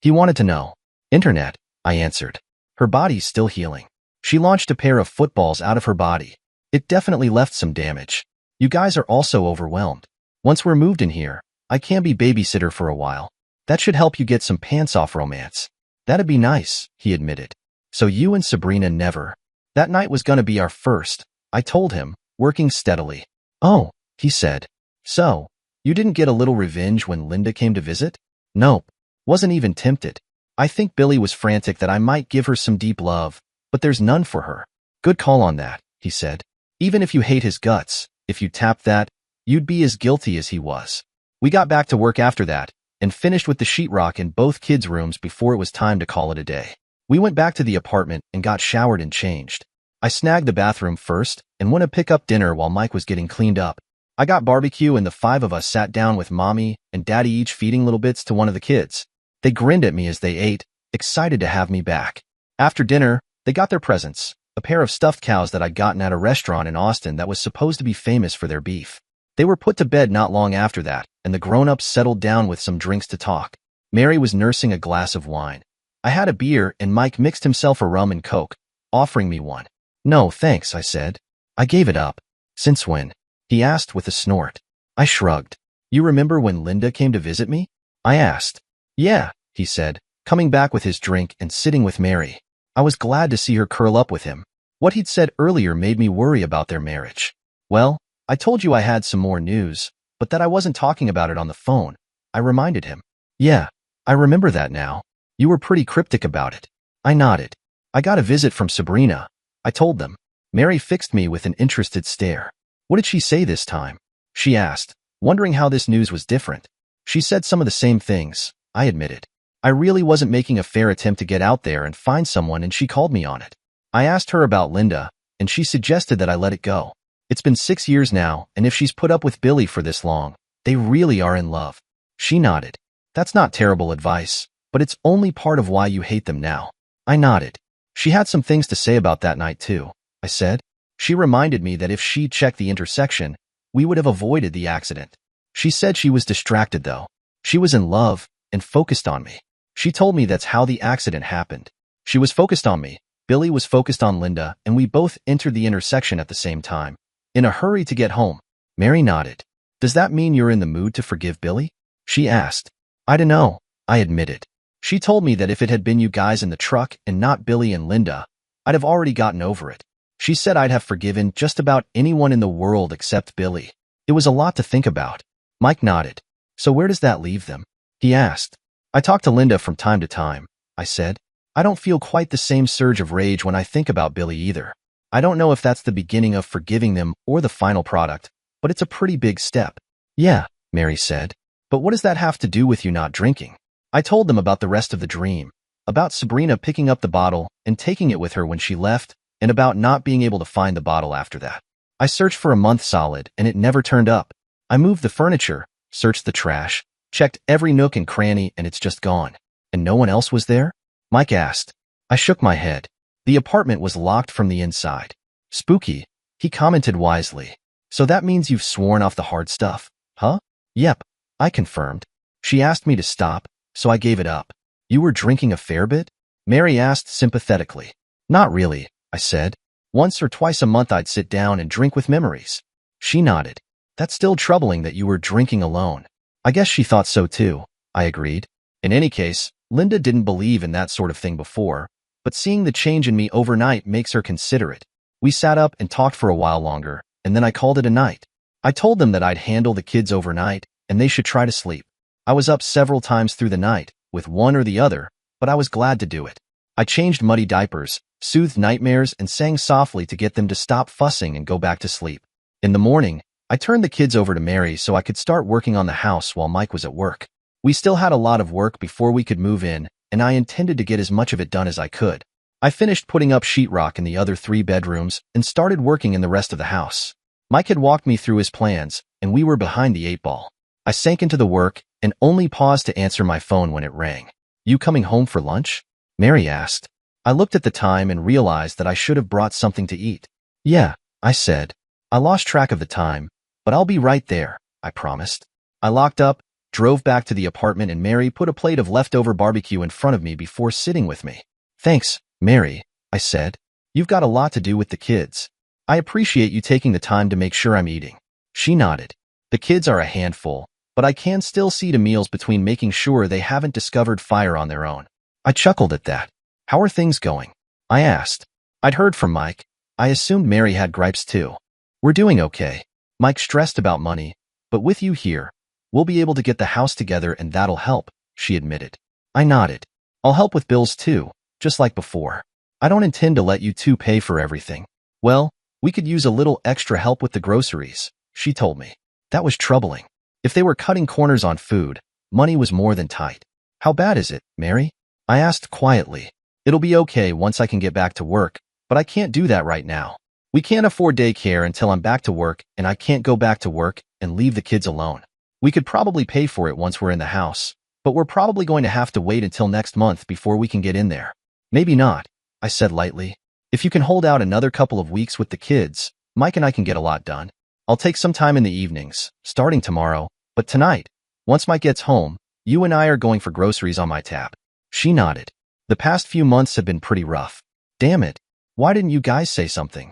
He wanted to know. Internet, I answered. Her body's still healing. She launched a pair of footballs out of her body. It definitely left some damage. You guys are also overwhelmed. Once we're moved in here, I can be babysitter for a while. That should help you get some pants-off romance. That'd be nice, he admitted. So you and Sabrina never. That night was gonna be our first, I told him, working steadily. Oh, he said. So, you didn't get a little revenge when Linda came to visit? Nope. Wasn't even tempted. I think Billy was frantic that I might give her some deep love, but there's none for her. Good call on that, he said. Even if you hate his guts, if you tapped that, you'd be as guilty as he was. We got back to work after that, and finished with the sheetrock in both kids' rooms before it was time to call it a day. We went back to the apartment and got showered and changed. I snagged the bathroom first and went to pick up dinner while Mike was getting cleaned up. I got barbecue and the 5 of us sat down with Mommy and Daddy each feeding little bits to one of the kids. They grinned at me as they ate, excited to have me back. After dinner, they got their presents, a pair of stuffed cows that I'd gotten at a restaurant in Austin that was supposed to be famous for their beef. They were put to bed not long after that, and the grown-ups settled down with some drinks to talk. Mary was nursing a glass of wine. I had a beer, and Mike mixed himself a rum and Coke, offering me one. No, thanks, I said. I gave it up. Since when? He asked with a snort. I shrugged. You remember when Linda came to visit me? I asked. Yeah, he said, coming back with his drink and sitting with Mary. I was glad to see her curl up with him. What he'd said earlier made me worry about their marriage. Well, I told you I had some more news, but that I wasn't talking about it on the phone. I reminded him. Yeah, I remember that now. You were pretty cryptic about it. I nodded. I got a visit from Sabrina, I told them. Mary fixed me with an interested stare. What did she say this time? She asked, wondering how this news was different. She said some of the same things, I admitted. I really wasn't making a fair attempt to get out there and find someone, and she called me on it. I asked her about Linda, and she suggested that I let it go. It's been 6 years now, and if she's put up with Billy for this long, they really are in love. She nodded. That's not terrible advice, but it's only part of why you hate them now. I nodded. She had some things to say about that night too, I said. She reminded me that if she'd checked the intersection, we would have avoided the accident. She said she was distracted though. She was in love and focused on me. She told me that's how the accident happened. She was focused on me, Billy was focused on Linda, and we both entered the intersection at the same time. In a hurry to get home. Mary nodded. Does that mean you're in the mood to forgive Billy? She asked. I don't know, I admitted. She told me that if it had been you guys in the truck and not Billy and Linda, I'd have already gotten over it. She said I'd have forgiven just about anyone in the world except Billy. It was a lot to think about. Mike nodded. So where does that leave them? He asked. I talk to Linda from time to time, I said. I don't feel quite the same surge of rage when I think about Billy either. I don't know if that's the beginning of forgiving them or the final product, but it's a pretty big step. Yeah, Mary said. But what does that have to do with you not drinking? I told them about the rest of the dream, about Sabrina picking up the bottle and taking it with her when she left, and about not being able to find the bottle after that. I searched for a month solid, and it never turned up. I moved the furniture, searched the trash, checked every nook and cranny, and it's just gone. And no one else was there? Mike asked. I shook my head. The apartment was locked from the inside. Spooky, he commented wisely. So that means you've sworn off the hard stuff, huh? Yep, I confirmed. She asked me to stop, so I gave it up. You were drinking a fair bit? Mary asked sympathetically. Not really, I said. Once or twice a month I'd sit down and drink with memories. She nodded. That's still troubling that you were drinking alone. I guess she thought so too, I agreed. In any case, Linda didn't believe in that sort of thing before, but seeing the change in me overnight makes her consider it. We sat up and talked for a while longer, and then I called it a night. I told them that I'd handle the kids overnight, and they should try to sleep. I was up several times through the night, with one or the other, but I was glad to do it. I changed muddy diapers, soothed nightmares, and sang softly to get them to stop fussing and go back to sleep. In the morning, I turned the kids over to Mary so I could start working on the house while Mike was at work. We still had a lot of work before we could move in, and I intended to get as much of it done as I could. I finished putting up sheetrock in the other 3 bedrooms and started working in the rest of the house. Mike had walked me through his plans, and we were behind the 8 ball. I sank into the work and only paused to answer my phone when it rang. "You coming home for lunch?" Mary asked. I looked at the time and realized that I should have brought something to eat. "Yeah," I said. I lost track of the time, but I'll be right there, I promised. I locked up, drove back to the apartment, and Mary put a plate of leftover barbecue in front of me before sitting with me. "Thanks, Mary," I said. "You've got a lot to do with the kids. I appreciate you taking the time to make sure I'm eating." She nodded. "The kids are a handful, but I can still see to meals between making sure they haven't discovered fire on their own." I chuckled at that. "How are things going?" I asked. I'd heard from Mike. I assumed Mary had gripes too. "We're doing okay. Mike's stressed about money, but with you here, we'll be able to get the house together and that'll help," she admitted. I nodded. "I'll help with bills too, just like before. I don't intend to let you two pay for everything." "Well, we could use a little extra help with the groceries," she told me. That was troubling. If they were cutting corners on food, money was more than tight. "How bad is it, Mary?" I asked quietly. "It'll be okay once I can get back to work, but I can't do that right now. We can't afford daycare until I'm back to work, and I can't go back to work and leave the kids alone. We could probably pay for it once we're in the house, but we're probably going to have to wait until next month before we can get in there." "Maybe not," I said lightly. "If you can hold out another couple of weeks with the kids, Mike and I can get a lot done. I'll take some time in the evenings, starting tomorrow, but tonight, once Mike gets home, you and I are going for groceries on my tab." She nodded. "The past few months have been pretty rough." "Damn it. Why didn't you guys say something?"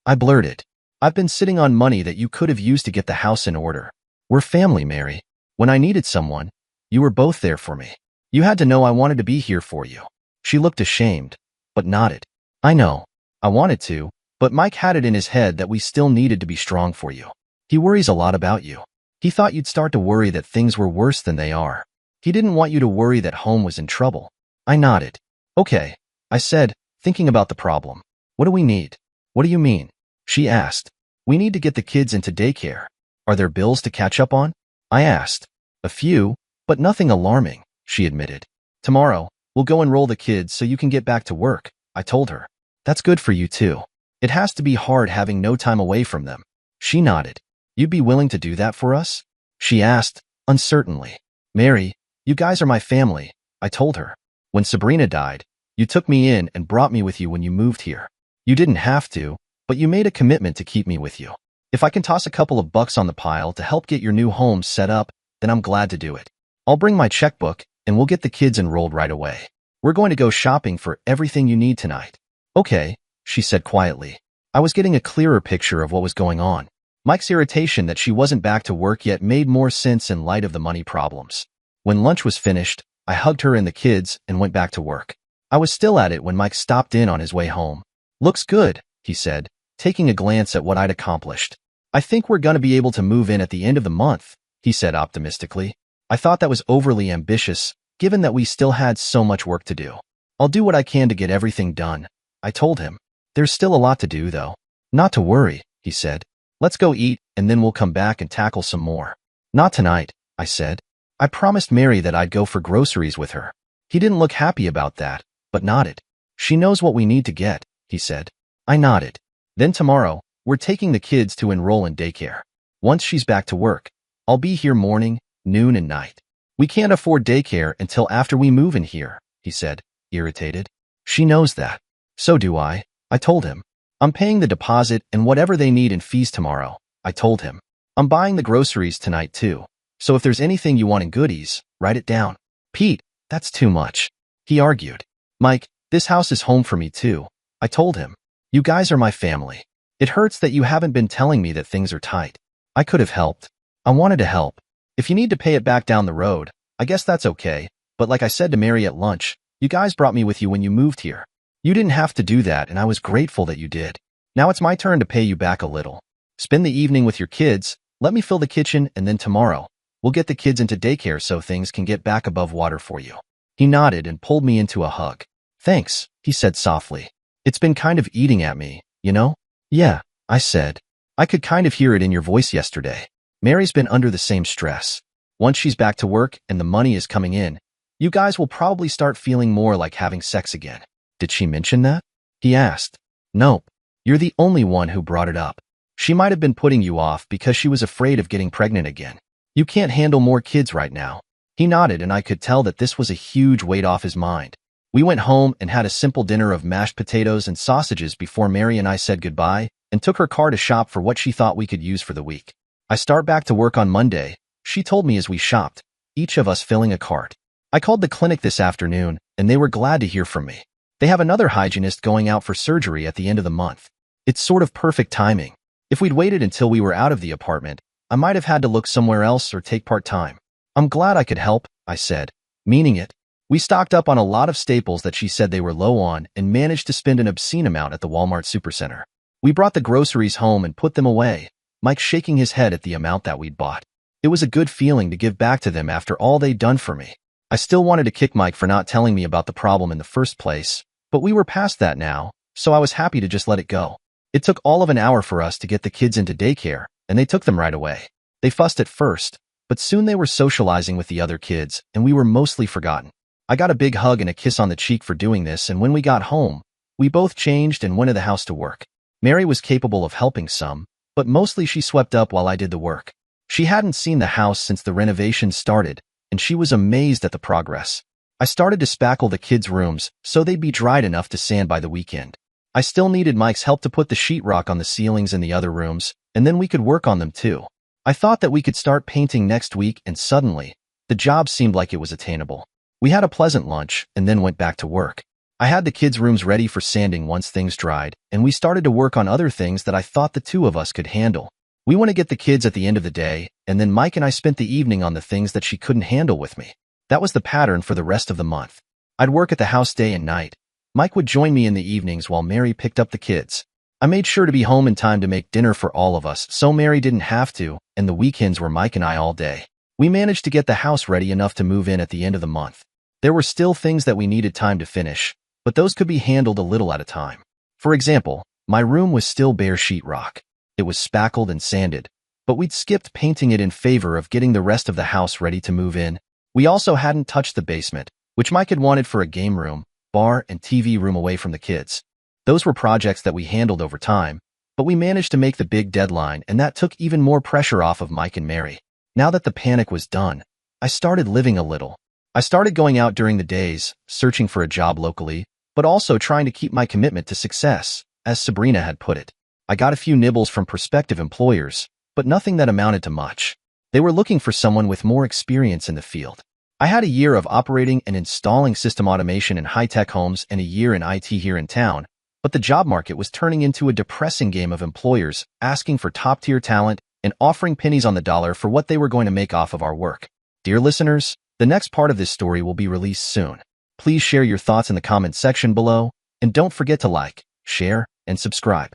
I blurted. "I've been sitting on money that you could have used to get the house in order. We're family, Mary. When I needed someone, you were both there for me. You had to know I wanted to be here for you." She looked ashamed, but nodded. "I know. I wanted to, but Mike had it in his head that we still needed to be strong for you. He worries a lot about you. He thought you'd start to worry that things were worse than they are. He didn't want you to worry that home was in trouble." I nodded. "Okay," I said, thinking about the problem. "What do we need?" "What do you mean?" she asked. "We need to get the kids into daycare. Are there bills to catch up on?" I asked. "A few, but nothing alarming," she admitted. "Tomorrow, we'll go enroll the kids so you can get back to work," I told her. "That's good for you too. It has to be hard having no time away from them." She nodded. "You'd be willing to do that for us?" she asked, uncertainly. "Mary, you guys are my family," I told her. "When Sabrina died, you took me in and brought me with you when you moved here. You didn't have to, but you made a commitment to keep me with you. If I can toss a couple of bucks on the pile to help get your new home set up, then I'm glad to do it. I'll bring my checkbook and we'll get the kids enrolled right away. We're going to go shopping for everything you need tonight." "Okay," she said quietly. I was getting a clearer picture of what was going on. Mike's irritation that she wasn't back to work yet made more sense in light of the money problems. When lunch was finished, I hugged her and the kids and went back to work. I was still at it when Mike stopped in on his way home. "Looks good," he said, taking a glance at what I'd accomplished. "I think we're going to be able to move in at the end of the month," he said optimistically. I thought that was overly ambitious, given that we still had so much work to do. "I'll do what I can to get everything done," I told him. "There's still a lot to do, though." "Not to worry," he said. "Let's go eat, and then we'll come back and tackle some more." "Not tonight," I said. I promised Mary that I'd go for groceries with her. He didn't look happy about that, but nodded. "She knows what we need to get," he said. I nodded. "Then tomorrow, we're taking the kids to enroll in daycare. Once she's back to work, I'll be here morning, noon, and night." "We can't afford daycare until after we move in here," he said, irritated. "She knows that." "So do I told him. "I'm paying the deposit and whatever they need in fees tomorrow," I told him. "I'm buying the groceries tonight too, so if there's anything you want in goodies, write it down." "Pete, that's too much," he argued. "Mike, this house is home for me too," I told him. "You guys are my family. It hurts that you haven't been telling me that things are tight. I could have helped. I wanted to help. If you need to pay it back down the road, I guess that's okay, but like I said to Mary at lunch, you guys brought me with you when you moved here. You didn't have to do that, and I was grateful that you did. Now it's my turn to pay you back a little. Spend the evening with your kids, let me fill the kitchen, and then tomorrow, we'll get the kids into daycare so things can get back above water for you." He nodded and pulled me into a hug. "Thanks," he said softly. "It's been kind of eating at me, you know?" "Yeah," I said. "I could kind of hear it in your voice yesterday. Mary's been under the same stress." Once she's back to work and the money is coming in, you guys will probably start feeling more like having sex again. Did she mention that? He asked. Nope. You're the only one who brought it up. She might have been putting you off because she was afraid of getting pregnant again. You can't handle more kids right now. He nodded, and I could tell that this was a huge weight off his mind. We went home and had a simple dinner of mashed potatoes and sausages before Mary and I said goodbye and took her car to shop for what she thought we could use for the week. I start back to work on Monday, she told me as we shopped, each of us filling a cart. I called the clinic this afternoon, and they were glad to hear from me. They have another hygienist going out for surgery at the end of the month. It's sort of perfect timing. If we'd waited until we were out of the apartment, I might have had to look somewhere else or take part-time. I'm glad I could help, I said, meaning it. We stocked up on a lot of staples that she said they were low on and managed to spend an obscene amount at the Walmart Supercenter. We brought the groceries home and put them away, Mike shaking his head at the amount that we'd bought. It was a good feeling to give back to them after all they'd done for me. I still wanted to kick Mike for not telling me about the problem in the first place, but we were past that now, so I was happy to just let it go. It took all of an hour for us to get the kids into daycare, and they took them right away. They fussed at first, but soon they were socializing with the other kids, and we were mostly forgotten. I got a big hug and a kiss on the cheek for doing this, and when we got home, we both changed and went to the house to work. Mary was capable of helping some, but mostly she swept up while I did the work. She hadn't seen the house since the renovation started, and she was amazed at the progress. I started to spackle the kids' rooms so they'd be dried enough to sand by the weekend. I still needed Mike's help to put the sheetrock on the ceilings in the other rooms, and then we could work on them too. I thought that we could start painting next week, and suddenly, the job seemed like it was attainable. We had a pleasant lunch and then went back to work. I had the kids' rooms ready for sanding once things dried, and we started to work on other things that I thought the two of us could handle. We want to get the kids at the end of the day, and then Mike and I spent the evening on the things that she couldn't handle with me. That was the pattern for the rest of the month. I'd work at the house day and night. Mike would join me in the evenings while Mary picked up the kids. I made sure to be home in time to make dinner for all of us so Mary didn't have to, and the weekends were Mike and I all day. We managed to get the house ready enough to move in at the end of the month. There were still things that we needed time to finish, but those could be handled a little at a time. For example, my room was still bare sheetrock. It was spackled and sanded, but we'd skipped painting it in favor of getting the rest of the house ready to move in. We also hadn't touched the basement, which Mike had wanted for a game room, bar, and TV room away from the kids. Those were projects that we handled over time, but we managed to make the big deadline, and that took even more pressure off of Mike and Mary. Now that the panic was done, I started living a little. I started going out during the days, searching for a job locally, but also trying to keep my commitment to success, as Sabrina had put it. I got a few nibbles from prospective employers, but nothing that amounted to much. They were looking for someone with more experience in the field. I had a year of operating and installing system automation in high-tech homes and a year in IT here in town, but the job market was turning into a depressing game of employers asking for top-tier talent and offering pennies on the dollar for what they were going to make off of our work. Dear listeners, the next part of this story will be released soon. Please share your thoughts in the comment section below, and don't forget to like, share, and subscribe.